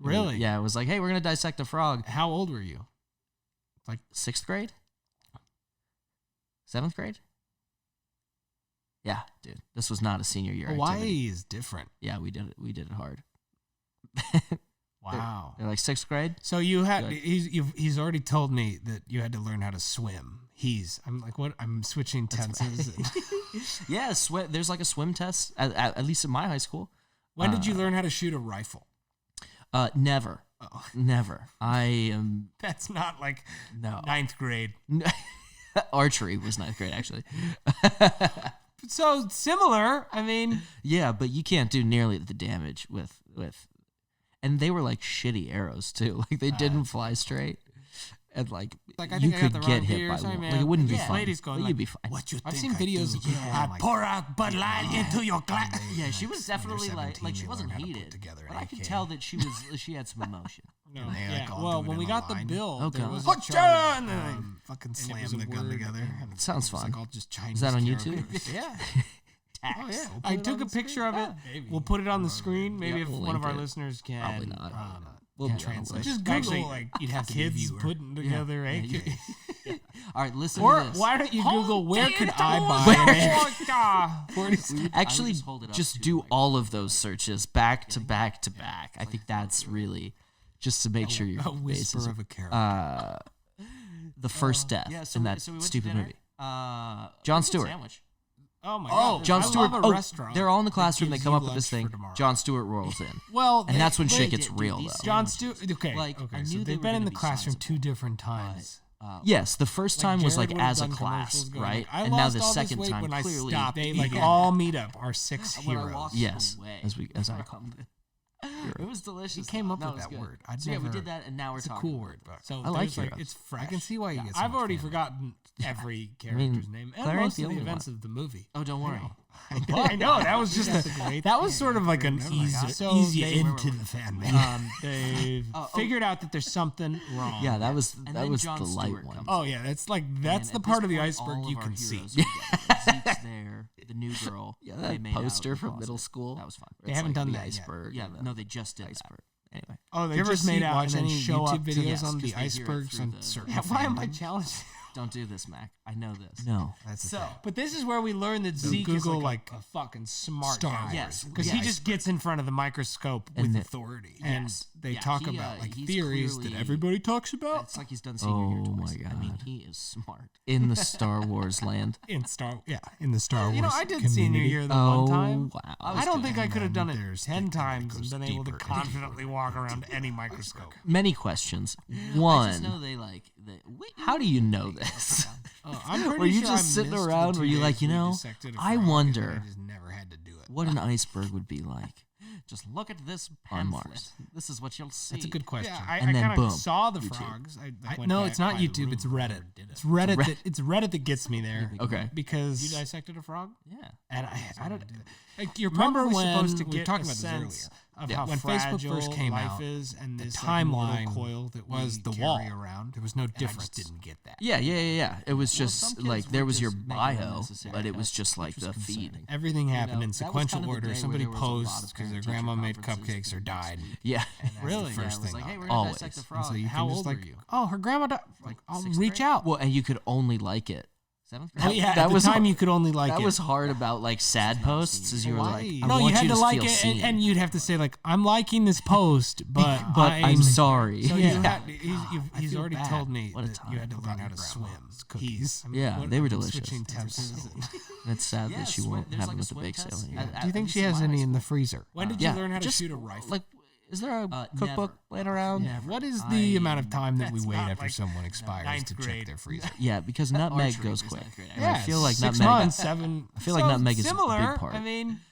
A: Really?
B: Yeah, it was like, hey, we're going to dissect a frog.
A: How old were you?
B: Like 6th grade? 7th grade? Yeah, dude. This was not a senior year
A: Hawaii
B: activity.
A: is different.
B: Yeah, we did it. We did it hard.
A: Wow.
B: They're like 6th grade?
A: So you had he's already told me that you had to learn how to swim. I'm like, what? I'm switching tenses.
B: Yeah, there's like a swim test, at least in my high school.
A: When did you learn how to shoot a rifle?
B: Never.
A: Oh.
B: Never. I am...
A: That's not like
B: No.
A: 9th grade.
B: Archery was 9th grade, actually.
A: So similar. I mean...
B: Yeah, but you can't do nearly the damage with... And they were like shitty arrows, too. Like, they didn't fly straight. And like
A: I
B: you
A: think I got
B: could
A: the
B: get
A: wrong
B: hit
A: beer.
B: by
A: Sorry,
B: one.
A: man.
B: Like, it wouldn't be
A: Yeah.
B: fun.
A: Ladies going
B: But
A: like,
B: you'd be fine.
A: What you
C: I've
A: think
C: seen videos
A: I
C: of
A: do?
C: I pour out Bud Light into your glass.
B: Yeah, she was definitely like
C: 17,
B: she
C: they
B: wasn't
C: learn how to put
B: heated,
C: together an
B: but I could
C: AK.
B: tell that she had some emotion.
A: No,
C: And they,
A: yeah.
C: like, all
A: Well,
C: do it
A: when
C: in
A: we
C: a
A: got the
C: line.
A: bill,
B: Oh,
A: there
B: God.
A: was a
C: Hotcha!
A: chart,
C: And then they fucking
A: and it
C: slam
A: was a
C: the gun
A: word,
C: together.
A: and
C: And
B: Sounds
C: it's
B: fun.
C: like all just Chinese
B: Is that on
C: characters.
B: YouTube?
A: Yeah.
B: Tax.
A: Oh, yeah.
C: We'll
A: I
C: put it
A: took
C: on
A: a
C: the
A: picture
C: screen.
A: of it.
C: Maybe.
A: We'll put it on the screen. Maybe
B: Yeah,
A: if
B: we'll
A: one of
B: link
A: our
B: it.
A: listeners can.
B: Probably not.
C: We'll
B: Yeah,
C: translate.
A: Just
B: Well,
A: Google,
B: actually,
A: like, you'd have
C: to be a
A: kids
C: viewer.
A: putting together
B: Yeah,
A: AK.
B: All right, listen
A: Or
B: to this.
A: why don't you Google where could I buy
B: Actually,
D: just hold it up
B: just
D: to
B: do
D: the
B: all of those searches back to back to back. I think that's really just to make sure your
C: A
B: bases
C: whisper
B: are
C: of a character.
B: the first death
D: Yeah, so
B: in
D: we
B: that
D: went to
B: stupid
D: dinner.
B: movie.
D: Jon
B: Jon Stewart.
D: Sandwich.
A: Oh my
B: Oh,
A: god.
B: Jon
A: I
B: Stewart.
A: love a
B: Oh,
A: restaurant.
B: they're all in the
A: that
B: classroom. They
A: gives
B: come
A: you
B: up with this
A: lunch
B: thing.
A: for tomorrow.
B: Jon Stewart rolls in.
A: Well,
B: And that's when shit
D: they
B: gets
D: did
B: real,
D: these
B: though.
A: Jon
D: sandwiches.
A: Stewart. Okay,
D: Like, I
A: okay.
D: knew
A: So
D: they
A: they've
D: were
A: been in
D: gonna
A: the
D: be
A: classroom
D: sizable,
A: 2 different times.
B: Yes, the first time was
A: Jared
B: like
A: would've
B: as a
A: done
B: class,
A: commercials going,
B: right?
A: like, I
B: And now
A: lost
B: the
A: all this
B: second
A: weight
B: time
A: when I
B: clearly
A: stopped. They like
D: eating.
A: all meet up. Our 6
D: When I
A: heroes.
D: lost
B: Yes,
D: the way.
B: as I call it.
D: It was delicious.
C: He came up
D: No,
C: with
D: it was
C: that
D: good.
C: word. I'd
D: So yeah, we
C: never-
D: did that, and now we're
C: It's a
D: talking.
C: cool word, but
A: So
B: I like
A: there's,
B: heroes.
A: it's fresh.
C: I can see why you get so
A: I've
C: much
A: already
C: fan.
A: forgotten every character's name and
B: Claire ain't
A: most
B: the
A: of the
B: only
A: events of the movie.
D: Oh, don't worry.
A: I know that was just that was sort of like an ease you into the fan base. They've figured out that there's something wrong.
B: Yeah, that was
D: And
B: that
D: then
B: was
D: Jon
B: the light
D: Stewart
B: one.
D: comes
A: Oh yeah, that's
D: And
A: the
D: at
A: part
D: this
A: of the
D: point,
A: iceberg
D: all
A: you
D: of
A: can
D: our
A: see.
D: heroes are together. Zeke's there, the new girl.
B: Yeah,
D: they
B: that
D: made out
B: poster
D: in the
B: from
D: closet.
B: middle school.
D: That was fun.
A: They
B: It's
A: haven't
B: like
A: done
B: the
A: that yet.
B: iceberg.
D: Yeah,
B: and the
D: no, they just did
B: iceberg. Anyway,
A: Oh, they
C: You ever
A: just
C: see
A: made out
C: watch
A: and then
C: any
A: show
C: YouTube
A: up to
C: videos
A: the
C: on
D: 'cause
C: the
D: they hear it
C: icebergs
D: through
C: on
D: the-
C: certain
A: Yeah, why am I
C: fandoms?
A: challenged?
D: Don't do this, Mac. I know this.
B: no.
C: That's the
D: So,
C: thing.
A: But this is where we learn that Zeke
C: Google,
A: is
C: like,
A: a fucking smart
C: Star
A: guy.
C: Wars.
D: Yes,
A: Because
D: yeah,
A: he just gets in front of the microscope
B: And
A: with
B: the-
A: authority.
C: And
D: Yes.
C: they
D: Yeah,
C: talk
D: he,
C: about like
D: he's
C: theories that
D: clearly-
C: everybody talks about.
D: It's like he's done senior year
B: Oh
D: twice.
B: my
D: I mean,
B: God.
D: he is smart.
B: In the Star Wars land.
C: in the Star Wars.
A: You know, I did
C: community.
A: senior year the
B: Oh
A: one time.
B: wow.
A: I don't think I could have done it
C: There's
A: 10
C: the thing that
A: times and
C: goes
A: been able to
C: deeper.
A: confidently walk around any microscope.
B: Many questions.
D: I just know
B: One.
D: they like. Wait,
B: How do you know this?
A: I'm pretty
B: Were you
A: sure
B: just
A: I
B: sitting
A: missed the
B: around?
A: 2
B: Were you
A: days
B: like, you
A: we
B: know,
A: dissected a
B: I
A: frog, and
B: wonder
A: I just never had to do it.
B: what an iceberg would be like
D: just look at this
B: on
D: pamphlet.
B: Mars.
D: This is what you'll see.
C: That's a good question.
A: Yeah,
B: And then
A: kind
B: boom,
A: of saw the
B: YouTube.
A: frogs. Went
C: No,
A: back
C: it's not
A: by the
C: YouTube.
A: room,
C: It's
A: but I
C: Reddit.
A: never did it.
C: It's Reddit.
B: Reddit.
C: It's Reddit that gets me there.
B: Okay.
C: Because
A: You dissected a frog?
D: Yeah.
A: And I don't. Like, you're
C: Remember
A: probably
C: when
A: supposed to
C: we
A: get
C: talked
A: a
C: about this
A: sense of
B: Yeah.
A: how
C: When Facebook
A: fragile
C: first came
A: life
C: out,
A: is and
C: the
A: this
C: timeline
A: like, coil that
C: was
A: we
C: the
A: carry
C: wall.
A: around.
C: There was no
A: And I
C: difference.
A: just didn't get that.
B: Yeah. It was
D: Well,
B: just
D: some kids
B: like
D: were
B: there was your
D: just making
B: bio,
D: unnecessary
B: but it was
D: cuts,
B: just like
D: which was
B: the feed.
D: concerning.
C: Everything happened
D: know,
C: in
D: that was
C: sequential
D: kind of the
C: order.
D: day where
C: Somebody
D: there was a lot of
C: posts because their
D: parent-teacher
C: grandma made
D: conferences
C: cupcakes or
D: the
C: died.
D: next week.
B: Yeah.
C: And that's
A: Really?
C: the
A: Yeah,
C: first
D: it was
C: thing.
D: like, hey,
C: on
D: we're
C: it.
D: gonna
B: Always.
D: dissect the
C: And
D: frog.
C: so you
A: How
C: can just
A: old
C: like,
A: were you?
C: oh, her grandma died. Like, I'll
D: Sixth
C: reach
D: grade?
C: out.
B: Well, and you could only like it.
D: 7th
C: Oh
D: grade.
C: yeah,
B: That
C: at the
B: was
C: time
B: hard.
C: you could only like
B: That
C: it.
B: was hard about like sad posts, is you were like,
A: Hawaii.
B: I
C: No,
B: want
C: you had to
B: to
C: like
B: feel
C: it,
B: seen.
C: and you'd have to say like, I'm liking this post, but
B: I'm sorry.
A: So
C: Yeah.
A: you had,
C: I
A: he's
C: feel
A: already
C: bad.
A: told me
B: What a
A: that
B: time.
A: you had to learn how to
C: Grandma's
A: swim.
C: cookies.
B: Yeah, they were
A: I'm
B: delicious.
A: Switching tenses.
B: And it's sad
D: Yeah,
B: that she
D: swim-
B: won't
D: there's
B: have
D: like
B: them
D: a
B: at the
D: swim
B: bake
D: test.
B: sale anymore.
D: At-
C: Do you think
D: least
C: she
D: in
C: has
D: my
C: any
D: high
C: in the
D: school.
C: freezer?
A: When did
B: Yeah,
A: you learn how to
B: just,
A: shoot a rifle?
B: Like, is there a cookbook laying around?
D: Never.
C: What is the amount of time that we
A: that's
C: wait
A: not
C: after
A: like
C: someone expires
A: ninth
C: to
A: grade.
C: check their freezer?
B: Yeah, because nutmeg
D: Archery
B: goes
D: was
B: quick.
D: ninth grade,
B: And I feel like
C: 6
B: nutmeg.
C: months, 7.
B: I feel like nutmeg is a
A: similar.
B: big part.
A: I mean,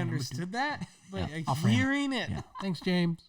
C: understood that, but
B: I'll frame it.
C: hearing it.
B: Yeah.
A: Thanks, James.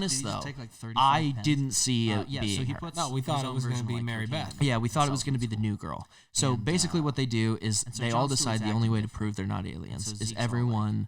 B: honest,
D: did he
B: though,
D: take, like, 35
B: I
D: pens?
B: didn't see it
D: Yeah,
B: being
D: so he
B: her.
D: puts
A: No, we
D: his
A: thought it
D: own
A: was going to
D: version of,
A: be
D: like,
A: Mary
D: cocaine.
A: Beth.
B: Yeah, we thought it was
D: himself
B: going to be
D: in
B: the
D: school.
B: new girl. So
D: And,
B: basically what they do is
D: and so
B: they
D: Jon
B: all
D: Stewart's
B: decide the
D: acting
B: only way to
D: different.
B: prove they're not aliens
D: so
B: is
D: Zeke's
B: everyone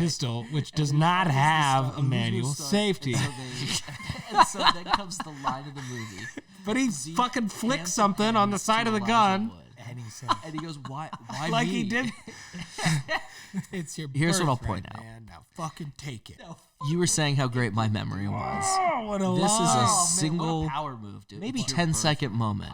A: pistol, which does not have a manual safety.
D: And so then comes the line of the movie.
A: But he fucking flicks something on the side of the gun.
D: And he says, and he goes, why
A: Like
D: me?
A: he did. It's your
B: Here's what I'll
A: birthright,
B: point out.
A: man. Now fucking take it.
B: You were saying how great my memory was.
A: Oh, what a
B: This is a
A: lie.
D: Man, what
B: single,
D: a power move, dude.
B: maybe
D: It's your
B: 10-second moment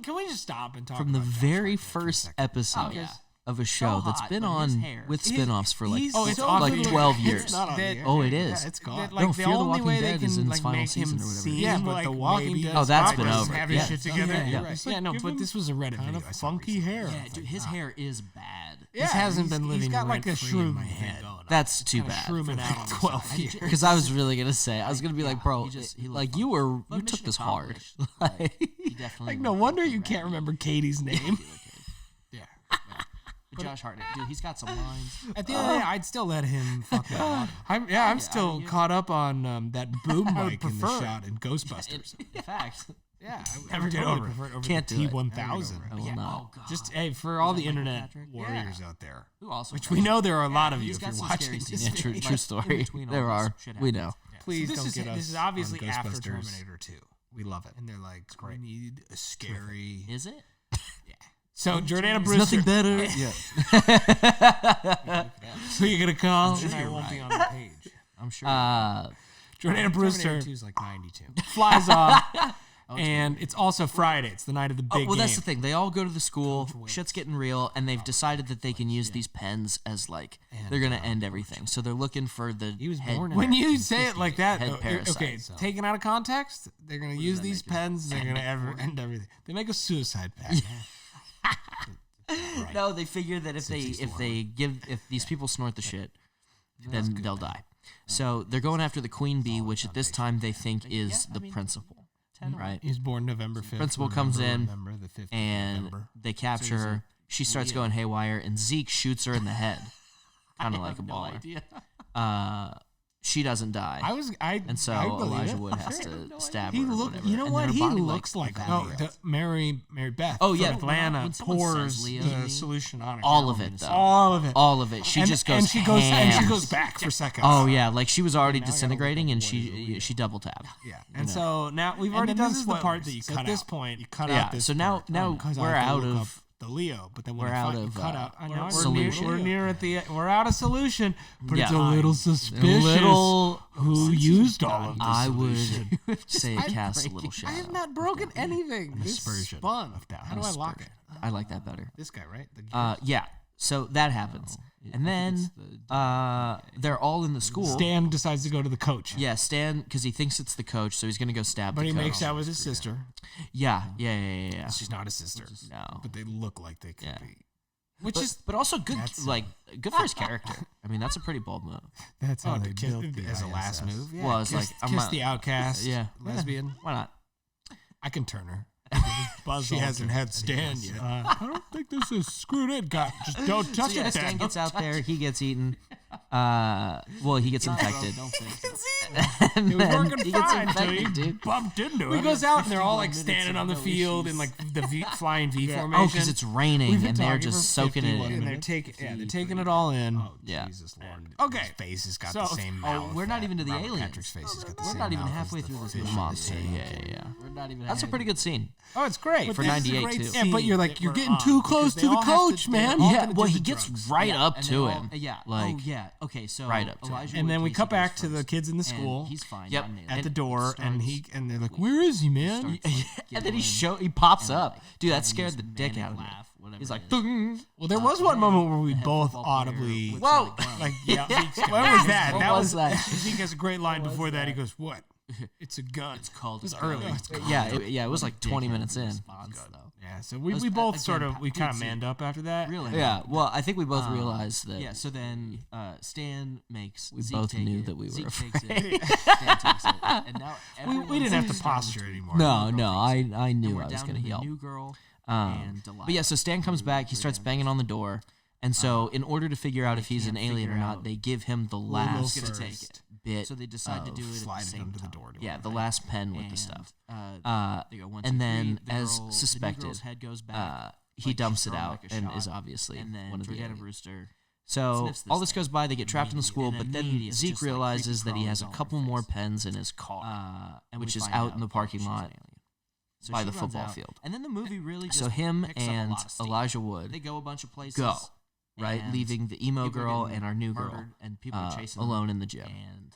A: Can we just stop and talk
B: from the
A: about Josh
B: very
A: right now for a
B: first
A: second?
B: episode
D: yeah.
B: of a show that's
D: hot,
B: been
D: but his
B: on
D: hair.
B: with spin-offs for like,
A: Oh, it's
B: like
A: on
B: 12
A: it's
B: years.
A: not on the air.
B: Oh, it is.
A: Yeah, it's gone.
C: That,
B: No,
C: the
B: Fear the
C: only
B: Walking
C: way
B: Dead
C: they
B: is
C: can
B: in its final
C: make
B: season
C: him
B: or whatever.
C: seem
A: Yeah, but
C: like
A: The Walking
C: maybe
A: Dead
B: Oh, that's been
C: Robert's
B: over.
C: have his
B: Yeah.
C: shit together.
A: Yeah,
B: Yeah.
A: you're right. Yeah, no, but this was a Reddit
C: kind
A: video.
C: of
A: I saw
C: funky
A: recently.
C: hair.
D: Yeah, dude, his hair is bad.
A: This hasn't been living
C: He's got like a
A: rent-free in
C: shroom
A: my
C: thing
A: head.
C: going on.
B: That's too
C: Kinda
B: bad.
C: shrooming out on the
A: 12
C: side.
A: years.
B: Because I was really gonna say, I was gonna be like, bro,
D: he
B: like
D: looked
B: you were,
D: But
B: you took
D: mission
B: this hard.
D: accomplished. Like, he definitely
A: Like, no
D: looked
A: wonder
D: like
A: you
D: a
A: can't
D: ratty,
A: remember Katie's name.
D: regular kid.
C: Yeah.
D: But Josh Hartnett, dude, he's got some lines.
C: At the end of the day, I'd still let him fuck my daughter.
A: I'm still caught up on that boom
C: I would
A: mic in the
C: prefer it.
A: shot in Ghostbusters.
D: In fact,
C: Yeah, I
A: Never
C: would
A: get
C: totally
A: over it.
C: prefer over
B: Can't
C: the
B: do it.
C: T1000.
B: I will not.
D: God.
A: Just hey, for all
D: that
A: the
D: Michael
A: internet
D: Patrick?
A: warriors out there,
D: who also
A: which
D: plays-
A: we know there are a lot of you
D: he's
A: if
D: got
A: you're
D: some
A: watching
D: scary
A: this.
D: scenes.
B: Yeah,
A: video.
B: true
D: Like,
B: story.
D: in between all
B: There
D: this
B: are.
D: shit
B: We
D: happens.
B: know.
A: Please
C: So
A: don't get us.
C: this is obviously
A: on
C: after
A: Ghostbusters.
C: Terminator 2.
A: We love it, and they're like, we need a scary.
D: Is it?
A: So Jordana
B: There's nothing
A: Brewster,
B: better. Yeah.
A: who you gonna call?
C: And I won't be on the page.
D: I'm sure.
A: Jordana Brewster
C: Terminator 2 is like 92.
A: flies off, and it's also Friday. It's the night of the big
B: Well,
A: game.
B: that's the thing. They all go to the school. Shit's getting real, and they've decided that they can use these pens as like they're gonna end everything. So they're looking for the.
C: He was
B: head-
C: born in
A: When you say it like that,
B: Head
A: okay,
B: parasite,
C: so.
A: taken out of context, they're gonna use these pens. They're gonna end everything. They make a suicide pact.
B: No, they figure that if these people snort the shit, then they'll die. So they're going after the queen bee, which at this time they think is the principal, right?
A: He's born November 5th.
B: Principal comes in,
A: Remember the 5th of
B: And
A: November.
B: they capture her. She starts going haywire, and Zeke shoots her in the head, kind of like a baller. She doesn't die. And so
A: I believe
B: Elijah
A: it.
B: Wood has to stab
A: He
B: her. or
A: look.
B: whatever.
A: You know
B: And
A: what?
B: then her
A: He
B: body,
A: looks like
B: evaporates.
A: Mary Beth.
B: Oh,
A: from
B: yeah.
A: Atlanta
D: When someone
A: pours
D: says Leo
A: the
D: to me,
A: solution on her.
B: All of it, though.
A: All of it.
B: All of it. She
A: And-
B: just goes.
A: and she goes
B: ham.
A: back for seconds.
B: Oh yeah, like she was already
A: Now I gotta
B: disintegrating,
A: look
B: and
A: up what is a Leo.
B: she double tapped.
A: Yeah. And so now we've already
C: then
A: done
C: this is the part
A: spoilers.
C: that you
A: So
C: cut
A: at this
C: out.
A: point you cut
B: Yeah.
A: out this.
B: So now
A: part, 'cause I
B: we're
A: have to
B: out
A: look
B: of.
A: up the Leo, but then when
B: we're
A: I
B: out
A: find, you
B: of,
A: cut out. I know
B: solution.
A: we're near at the. We're out of solution, but it's a
B: Yeah.
A: little
B: A
A: suspicious.
B: little.
A: Who used all of the
B: I
A: solution?
B: would say it casts a little
C: I
B: shadow.
C: have not broken anything. This is
A: aspersion
C: fun.
A: of doubt.
C: How do I lock it?
B: I like that better.
C: This guy, right?
B: Yeah. So that happens, and then they're all in the school.
A: Stan decides to go to the coach.
B: Yeah, Stan, because he thinks it's the coach, so he's gonna go stab
A: But
B: the
A: he
B: coach.
A: makes out with his sister.
B: Yeah.
A: She's not his sister.
B: No.
A: But they look like they could
B: Yeah.
A: be. Which
B: But,
A: is
B: but also good,
A: that's-
B: like good for his character. I mean, that's a pretty bold move.
A: that's how
C: Oh,
A: they
C: to kiss
A: built the
C: as a last
A: ISS.
C: move.
B: Well, it's
A: Kiss,
B: like I'm
A: kiss
B: not,
A: the outcast.
B: yeah,
A: lesbian.
B: Why not?
A: I can turn her.
C: Buzz
A: She hasn't had Stan yet. I don't think this is screwed in. God, just don't touch
B: So yeah,
A: it.
B: Stan
A: Stan.
B: gets out there. He gets eaten. Well, he gets infected.
D: Don't fix
B: And
A: It was
B: then
A: working
B: he gets
A: fine until he
B: infected, dude.
A: bumped into
C: He
A: it.
C: goes out and they're all
D: 51
C: like
D: minutes
C: standing
D: of
C: on the
D: no
C: field
D: issues.
C: in like the flying V
B: Oh,
C: formation.
B: because it's
A: We've
B: raining
A: been
B: and they're
A: talking
B: just
A: for
B: soaking it
A: 51
B: in.
A: and they're taking it all in.
C: Oh,
B: Yeah.
C: Jesus Lord.
A: Okay.
C: His face has got
A: So-
C: the same mouth.
D: we're not even to the
C: Robert
D: aliens.
C: Patrick's face has got the
D: We're
C: same
D: not even
C: mouth
D: halfway
C: as the
D: through this
C: fish
D: movie.
C: in the
B: Monster.
C: sea.
B: Yeah.
D: We're not even.
B: That's a pretty good scene.
A: Oh, it's great.
B: For
A: This is a
B: 98
A: great
B: too.
A: scene. Yeah, but you're like
C: that
A: you're
C: we're
A: getting
C: on,
A: too
C: because
A: close
C: they
A: to the
C: all have to
A: coach,
C: do-
A: man.
C: they're all
B: Yeah,
C: gonna
B: well,
C: do
B: he
C: the
B: gets
C: drugs.
B: right up
D: And
B: to
D: they're all-
B: him.
D: Yeah.
B: Like,
D: oh yeah. Okay. So
B: right up to him.
D: Elijah
A: And
D: Wood
A: then we
D: Casey
A: cut back
D: goes
A: to the
D: first,
A: kids in the
D: and
A: school.
D: He's fine.
B: Yep.
D: nominated.
A: At the door, and
D: starts-
A: and they're like, "Where is he, man?"
B: And then he pops up, dude. That scared the dick out of me. He's like, "Dung."
A: Well, there was one moment where we
D: the head
A: both
D: football player
A: audibly,
D: whips
B: Whoa.
D: out a gun.
A: like, yeah.
D: Zeke's
A: When
D: gun.
A: was that?
B: What
A: that
B: was
A: was
B: that?
A: Zeke has a great line before that. He goes, "What? It's a gun."
D: It's called.
A: It was
D: a gun.
A: early.
B: It was like 20 minutes in.
D: Response, though.
A: Yeah, so we
D: Those-
A: both
D: again,
A: sort of we
D: good
A: kind of
D: scene.
A: manned up after that.
D: Really?
B: Yeah, well, I think we both realized that.
D: Yeah. So then Stan makes.
B: We
D: Zeke
B: both
D: take
B: knew
D: it.
B: that we were
D: Zeke
B: afraid.
D: takes it. Stan takes it. And now
A: We didn't have to
D: everyone's
A: posture anymore.
B: No,
D: girl
B: no,
D: takes
B: I
D: And
B: knew
D: we're
B: I was
D: down
B: gonna
D: to the
B: yelp.
D: New girl and Delilah.
B: But yeah, so Stan comes back. He starts banging on the door, and so in order to figure out if he's an
D: can't
B: alien or
D: figure
B: not,
D: out
B: they give him the
A: Who's
B: last
A: gonna
D: take it.
B: bit.
D: So they decide to do it at the
A: slide it
D: same
A: under the
D: time.
A: door. to
B: Yeah,
A: him.
B: the last pen with the
D: And,
B: stuff.
D: They go 1,
B: and
D: 2,
B: then,
D: 3, the
B: as
D: girl-
B: suspected,
D: the new girl's head goes back.
B: he
D: like
B: dumps
D: she's
B: it
D: thrown
B: out
D: like a
B: and
D: shot,
B: is obviously
D: and then
B: one of the
D: Jordana
B: aliens.
D: Brewster.
B: So
D: sniffs this
B: all this
D: thing.
B: goes by. They get trapped in the school,
D: And
B: but then
D: immediately it's
B: Zeke
D: just, like,
B: realizes that he
D: creepy
B: has a
D: crawlies all
B: couple
D: over her
B: more
D: face.
B: pens in his car,
D: And
B: which
D: we
B: is
D: find
B: out in the
D: that
B: parking
D: she's an
B: lot
D: alien. So
B: by
D: she
B: the
D: runs
B: football
D: out,
B: field.
D: And then the movie really just
B: So him
D: picks up a
B: and
D: lot of steam.
B: Elijah Wood
D: They go a bunch of places.
B: go, right,
D: and
B: leaving the emo
D: people are
B: girl
D: getting
B: and our new girl
D: murdered, and people are chasing them,
B: alone in the gym.
D: And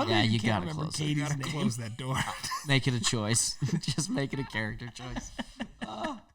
A: wonder
B: Yeah,
A: you,
B: you
A: can't
B: gotta
A: remember
B: close it.
A: Katie's
C: Gotta
A: name.
C: close that door.
B: Make it a choice. Just make it a character choice.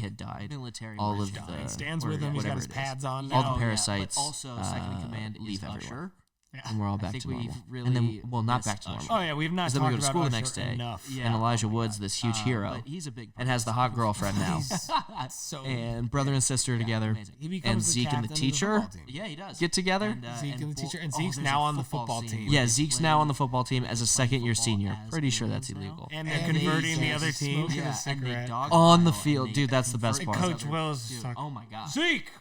B: had died.
D: Military
B: all
D: was
B: of
D: dying.
B: the
A: Stands
B: or
A: with him. He's got
B: whatever
A: his
B: it is.
A: pads on.
B: All
A: now.
B: the parasites,
D: But also, second in command
B: leave
D: is
B: everywhere.
D: Usher.
B: And we're all
D: I
B: back
D: think
B: to
D: we've
B: normal.
D: really
B: and then, well, not
D: missed
B: back to normal.
D: Usher.
A: Oh yeah, we've not
B: Because
A: talked
B: then we go to
A: about
B: school the
A: Usher
B: next day.
A: enough.
D: Yeah.
B: And Elijah
D: Oh my
B: Wood's
D: God.
B: this huge hero
D: But he's a big
B: and has the hot girlfriend now.
A: So
B: And brother and sister together.
D: amazing.
A: he becomes
B: and
A: the
B: Zeke and the
A: captain of
B: teacher
A: football team.
D: Yeah, he does.
B: Get together?
A: Zeke and the teacher, and
D: oh,
A: Zeke's
D: there's
A: now
D: a
A: on the football
D: scene
A: team.
D: where
B: Yeah,
D: they
B: Zeke's
D: play-
B: now on the football team as a
D: playing
B: second-year
D: football
B: senior.
D: as
B: Pretty sure
D: aliens
B: that's
D: now.
B: illegal.
A: And they're
D: And they
A: converting the
D: just
A: other team.
D: smoke-
A: to
D: yeah,
A: a
D: and they
A: cigarette.
D: dog
B: On the
D: pile,
B: field.
D: and
B: Dude,
D: they
B: that's the best
D: convert
B: part.
A: Coach
D: each other
A: Will's
D: to-
A: talking.
D: Oh my god.
A: Zeke,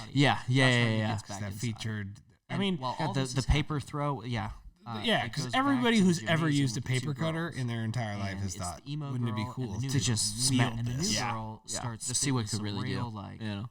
D: body.
B: Yeah.
D: That's when he
B: Yeah.
D: gets back
A: that
D: inside.
A: featured. I
D: And
A: mean,
D: while all
B: The
D: this is
B: paper throw. Yeah.
A: yeah,
D: it
A: because
D: goes back
A: everybody
D: to
A: who's
D: the
A: ever
D: gymnasium
A: used a
D: with the two
A: paper cutter
D: girls.
A: in their entire life
D: And
A: has
D: it's
A: thought,
D: the emo
A: wouldn't it be
D: girl and
A: cool
D: the new
B: to
D: girl.
B: just
A: wield
B: smack
D: And the new
A: this?
B: Yeah.
D: girl
B: Yeah.
D: starts
B: Just see what it
D: spitting
B: could
D: some
B: really do.
D: real, like,
B: You know.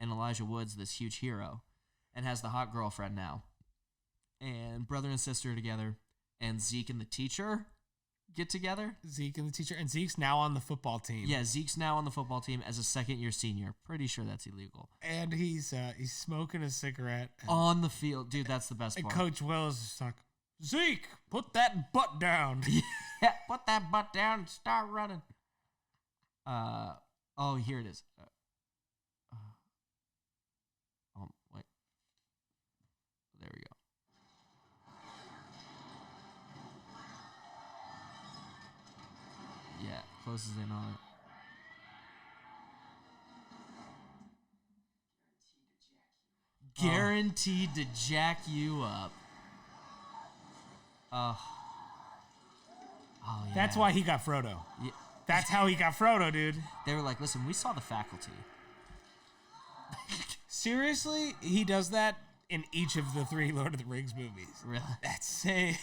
D: and Elijah Wood's this huge hero, and has the hot girlfriend now, and brother and sister together, and Zeke and the teacher get together.
A: Zeke and the teacher, and Zeke's now on the football team.
D: Yeah, Zeke's now on the football team as a second-year senior. Pretty sure that's illegal.
A: And he's smoking a cigarette
D: On the field. Dude, that's the best
A: and
D: part.
A: Coach Will's just like, Zeke, put that butt down.
D: Yeah, put that butt down and start running. Oh, here it is. Wait. There we go. Yeah, closes in on it. Guaranteed to jack you up. Oh, yeah.
A: That's why he got Frodo.
D: Yeah.
A: That's how he got Frodo, dude.
D: They were like, listen, we saw the faculty.
A: Seriously? He does that in each of the 3 Lord of the Rings movies.
D: Really?
A: That's sick.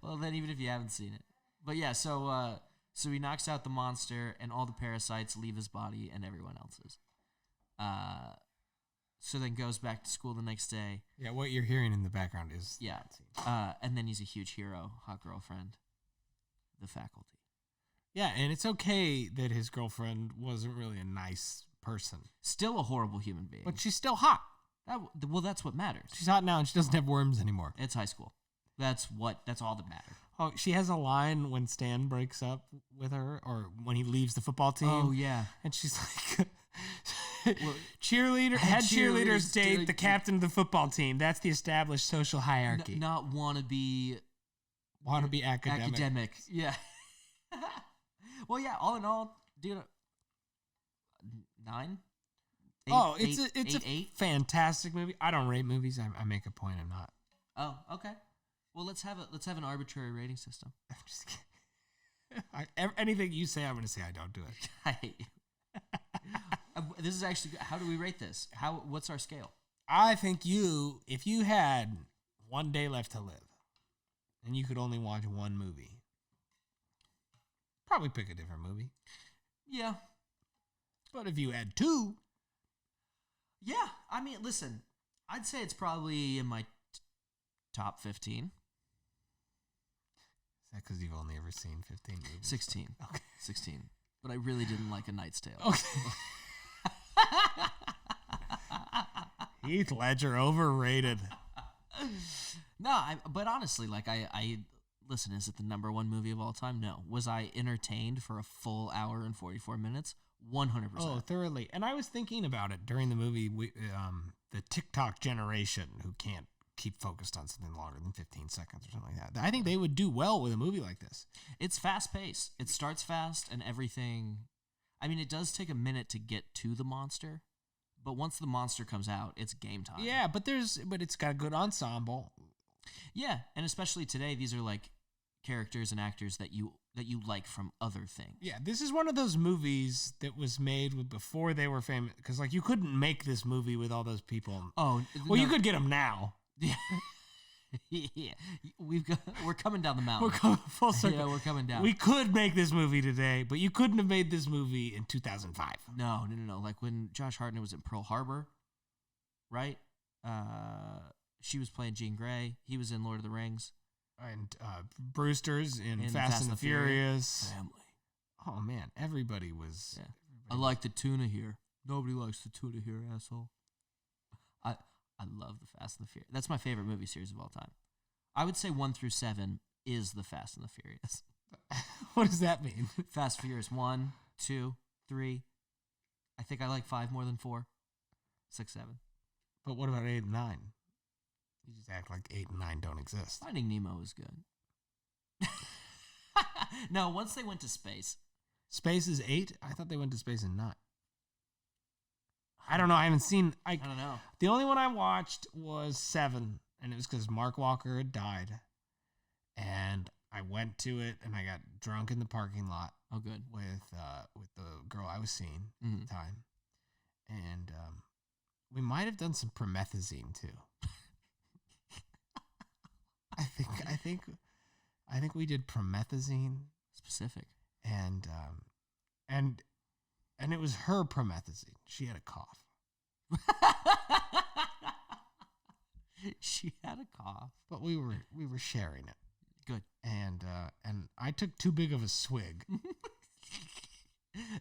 D: Well, then even if you haven't seen it. But yeah, so he knocks out the monster and all the parasites leave his body and everyone else's. So then goes back to school the next day.
A: Yeah, what you're hearing in the background is...
D: Yeah. And then he's a huge hero, hot girlfriend, the faculty.
A: Yeah, and it's okay that his girlfriend wasn't really a nice person.
D: Still a horrible human being.
A: But she's still hot.
D: Well, that's what matters.
A: She's hot now and she doesn't have worms anymore.
D: It's high school. That's all that matters.
A: Oh, she has a line when Stan breaks up with her or when he leaves the football team.
D: Oh, yeah.
A: And she's like... head cheerleaders date the captain of the football team. That's the established social hierarchy.
D: Not wannabe
A: academic.
D: Yeah. Well, yeah. All in all, dude, 9.
A: It's a fantastic movie. I don't rate movies. I make a point. I'm not.
D: Oh, okay. Well, let's have an arbitrary rating system.
A: I'm just kidding. Anything you say, I'm going to say I don't do it.
D: I hate you. This is actually. How do we rate this? What's our scale?
A: I think if you had 1 day left to live, and you could only watch one movie, probably pick a different movie.
D: Yeah.
A: But if you had 2,
D: yeah. I mean, listen. I'd say it's probably in my top 15.
A: Is that because you've only ever seen 15 movies?
D: 16.
A: Okay.
D: 16. But I really didn't like A Knight's Tale.
A: Okay. Heath Ledger overrated.
D: No, but honestly, like I listen, is it the number 1 movie of all time? No. Was I entertained for a full hour and 44 minutes? 100%.
A: Oh, thoroughly. And I was thinking about it during the movie, the TikTok generation who can't keep focused on something longer than 15 seconds or something like that. I think they would do well with a movie like this.
D: It's fast paced. It starts fast and everything. I mean, it does take a minute to get to the monster, but once the monster comes out, it's game time.
A: Yeah, but it's got a good ensemble.
D: Yeah, and especially today, these are like characters and actors that you like from other things.
A: Yeah, this is one of those movies that was made before they were famous, because like you couldn't make this movie with all those people.
D: Oh,
A: well, you could get them now.
D: Yeah. Yeah, we're coming down the mountain.
A: We're coming full circle.
D: Yeah, we're coming down.
A: We could make this movie today, but you couldn't have made this movie in 2005.
D: No. Like when Josh Hartnett was in Pearl Harbor, right? She was playing Jean Grey. He was in Lord of the Rings.
A: And Brewster's in Fast and the Furious.
D: Family.
A: Oh man, everybody was.
D: Yeah. I like the tuna here. Nobody likes the tuna here, asshole. I love the Fast and the Furious. That's my favorite movie series of all time. I would say 1 through 7 is the Fast and the Furious.
A: What does that mean?
D: Fast Furious 1, 2, 3. I think I like 5 more than 4. 6, 7.
A: But what about 8 and 9? You just act like 8 and 9 don't exist.
D: Finding Nemo is good. No, once they went to space.
A: Space is 8? I thought they went to space in 9. I don't know. I haven't seen.
D: I don't know.
A: The only one I watched was 7, and it was because Mark Walker had died. And I went to it, and I got drunk in the parking lot.
D: Oh, good.
A: With the girl I was seeing
D: Mm-hmm.
A: at the time, and we might have done some promethazine too. I think we did promethazine.
D: Specific.
A: And it was her promethazine. She had a cough.
D: She had a cough.
A: But we were sharing it.
B: Good.
A: And I took too big of a swig.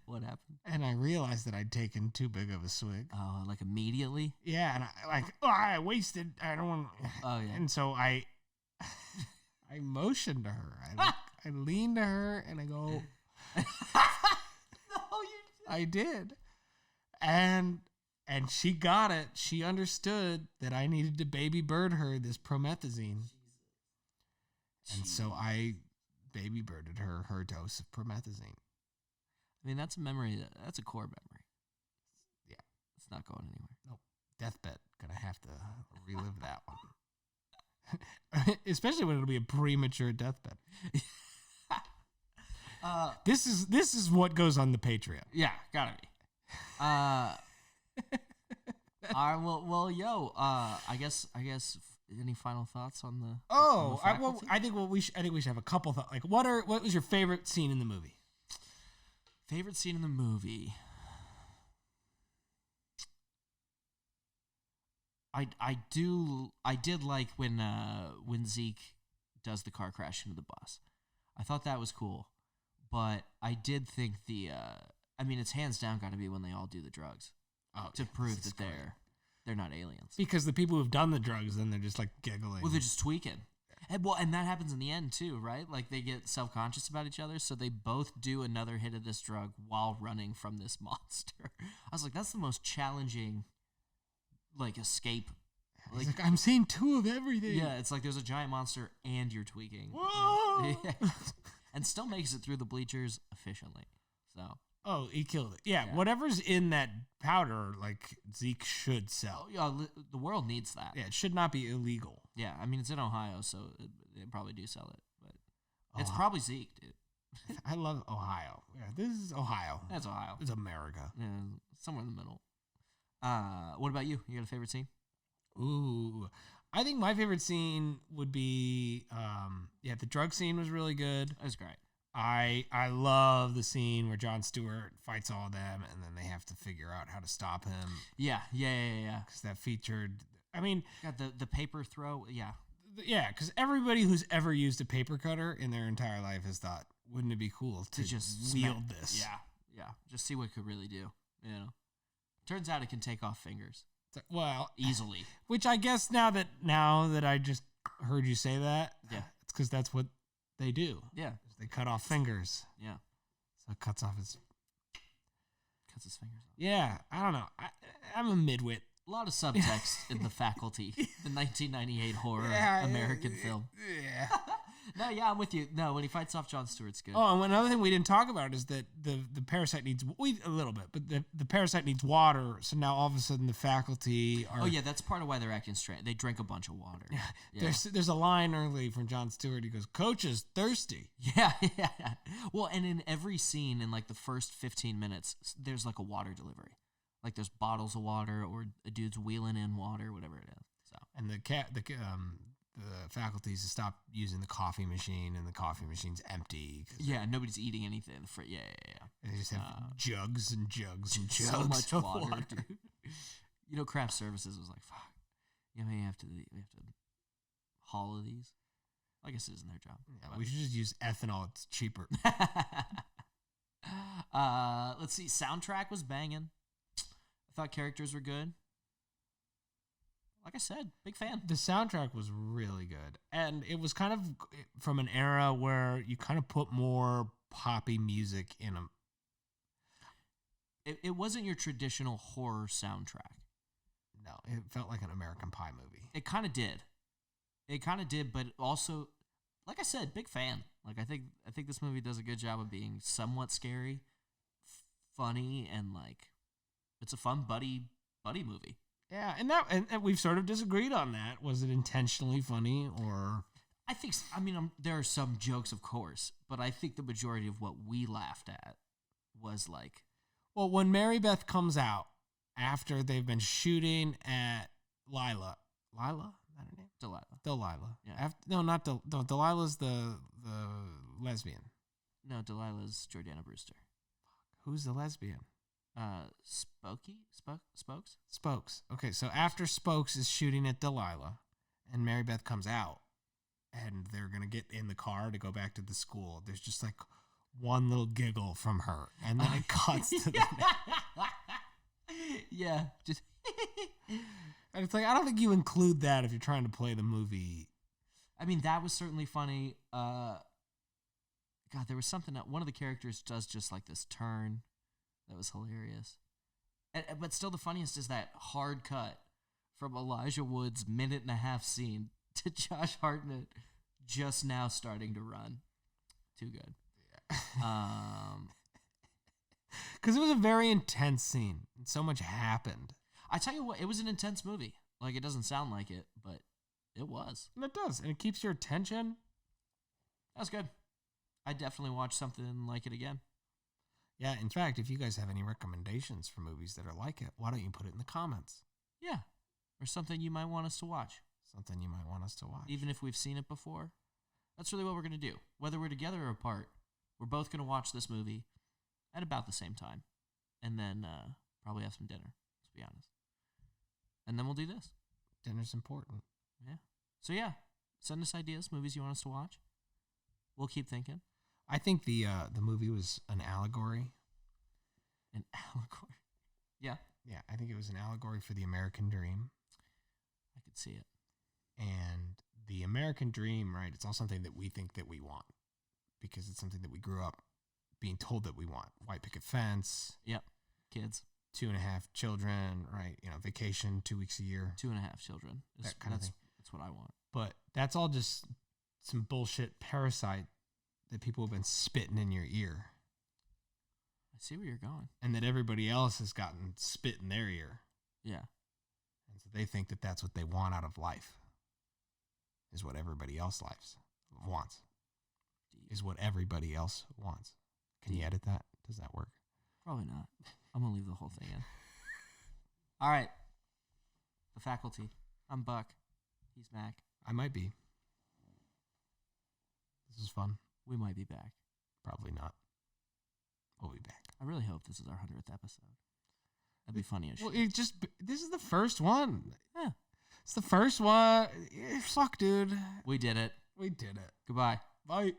B: What happened?
A: And I realized that I'd taken too big of a swig.
B: Oh, like immediately?
A: Yeah, and I wasted. I don't want.
B: Oh, yeah.
A: And so I motioned to her. I leaned to her and I go.
B: No, you
A: I did, and she got it. She understood that I needed to baby bird her this promethazine, and so I baby birded her dose of promethazine.
B: I mean, that's a memory. That's a core memory.
A: Yeah.
B: It's not going anywhere.
A: Nope. Deathbed. Gonna have to relive that one. Especially when it'll be a premature deathbed. This is what goes on the Patreon.
B: Yeah, gotta be. All right, well, yo. I guess. Any final thoughts on the?
A: Oh,
B: on the
A: I think we should have a couple thoughts. Like, what was your favorite scene in the movie?
B: Favorite scene in the movie. I did like when Zeke does the car crash into the bus. I thought that was cool, but I did think it's hands down got to be when they all do the drugs to prove that they're not aliens.
A: Because the people who've done the drugs, then they're just like giggling.
B: Well, they're just tweaking. And that happens in the end too, right? Like they get self-conscious about each other, so they both do another hit of this drug while running from this monster. I was like, that's the most challenging, like, escape.
A: Like I'm seeing two of everything.
B: Yeah, it's like there's a giant monster and you're tweaking.
A: Whoa!
B: And still makes it through the bleachers efficiently. So.
A: Oh, he killed it. Yeah, whatever's in that powder, like Zeke should sell.
B: Yeah, the world needs that.
A: Yeah, it should not be illegal.
B: Yeah, I mean it's in Ohio, so they probably do sell it, but it's probably Zeke, dude.
A: I love Ohio. Yeah, this is Ohio.
B: That's Ohio.
A: It's America.
B: Yeah, somewhere in the middle. What about you? You got a favorite scene?
A: Ooh, I think my favorite scene would be, the drug scene was really good.
B: That was great.
A: I love the scene where Jon Stewart fights all of them, and then they have to figure out how to stop him.
B: Yeah.
A: Because that featured, I mean,
B: got the paper throw. Yeah.
A: Yeah, because everybody who's ever used a paper cutter in their entire life has thought, wouldn't it be cool to just wield this?
B: Yeah. Just see what it could really do. You know, turns out it can take off fingers.
A: Well,
B: easily.
A: Which I guess now that I just heard you say that, it's because that's what they do.
B: Yeah,
A: they cut off fingers.
B: Yeah,
A: so it cuts
B: his fingers off.
A: Yeah, I don't know. I'm a midwit.
B: A lot of subtext in The Faculty, the 1998 horror American film.
A: Yeah.
B: No, I'm with you. No, when he fights off Jon Stewart's good.
A: Oh, and another thing we didn't talk about is that the parasite needs a little bit, but the parasite needs water. So now all of a sudden the faculty are.
B: Oh yeah, that's part of why they're acting strange. They drink a bunch of water. Yeah.
A: There's a line early from Jon Stewart. He goes, "Coach is thirsty."
B: Yeah. Well, and in every scene in like the first 15 minutes, there's like a water delivery. Like there's bottles of water or a dude's wheeling in water, whatever it is. So.
A: And the faculties to stop using the coffee machine, and the coffee machine's empty.
B: Yeah, nobody's eating anything. Yeah.
A: And they just have jugs and jugs and jugs.
B: So much water, dude. You know, craft services was like, fuck. Yeah, we have to haul these. I guess it isn't their job.
A: Yeah, we should just use ethanol. It's cheaper.
B: Let's see. Soundtrack was banging. I thought characters were good. Like I said, big fan.
A: The soundtrack was really good. And it was kind of from an era where you kind of put more poppy music in them.
B: It wasn't your traditional horror soundtrack.
A: No, it felt like an American Pie movie.
B: It kind of did. But also, like I said, big fan. Like I think this movie does a good job of being somewhat scary, funny, and like it's a fun buddy movie.
A: Yeah, and we've sort of disagreed on that. Was it intentionally funny or?
B: I think. There are some jokes, of course, but I think the majority of what we laughed at was like.
A: Well, when Mary Beth comes out after they've been shooting at Lila, is that her name? Delilah.
B: Yeah.
A: Delilah's the lesbian.
B: No, Delilah's Jordana Brewster.
A: Who's the lesbian?
B: Spokes?
A: Spokes. Okay, so after Spokes is shooting at Delilah and Mary Beth comes out, and they're going to get in the car to go back to the school, there's just like one little giggle from her, and then it cuts to the
B: Yeah, just
A: and it's like, I don't think you include that if you're trying to play the movie.
B: I mean, that was certainly funny. God, there was something that one of the characters does just like this turn that was hilarious. But still, the funniest is that hard cut from Elijah Wood's 1.5-minute scene to Josh Hartnett just now starting to run. Too good.
A: Because it was a very intense scene, and so much happened.
B: I tell you what, it was an intense movie. Like, it doesn't sound like it, but it was.
A: And it does, and it keeps your attention.
B: That was good. I'd definitely watch something like it again.
A: Yeah, in fact, if you guys have any recommendations for movies that are like it, why don't you put it in the comments?
B: Yeah. Or something you might want us to watch.
A: Something you might want us to watch.
B: Even if we've seen it before. That's really what we're going to do. Whether we're together or apart, we're both going to watch this movie at about the same time. And then probably have some dinner, let's be honest. And then we'll do this.
A: Dinner's important.
B: Yeah. So yeah, send us ideas, movies you want us to watch. We'll keep thinking.
A: I think the movie was an allegory.
B: An allegory? Yeah.
A: Yeah, I think it was an allegory for the American dream.
B: I could see it.
A: And the American dream, right, it's all something that we think that we want because it's something that we grew up being told that we want. White picket fence.
B: Yep. Kids.
A: 2.5 children, right? Vacation 2 weeks a year.
B: 2.5 children.
A: That kind of thing.
B: That's what I want.
A: But that's all just some bullshit parasite that people have been spitting in your ear.
B: I see where you're going.
A: And that everybody else has gotten spit in their ear.
B: Yeah.
A: And so they think that that's what they want out of life. Is what everybody else wants.
B: Deep.
A: Is what everybody else wants. Can you edit that? Does that work?
B: Probably not. I'm going to leave the whole thing in. All right. The faculty. I'm Buck. He's Mac.
A: I might be. This is fun.
B: We might be back.
A: Probably not. We'll be back.
B: I really hope this is our 100th episode. That'd be funny as shit.
A: Well, this is the first one.
B: Yeah.
A: It's the first one. Fuck, dude.
B: We did it.
A: We did it.
B: Goodbye.
A: Bye.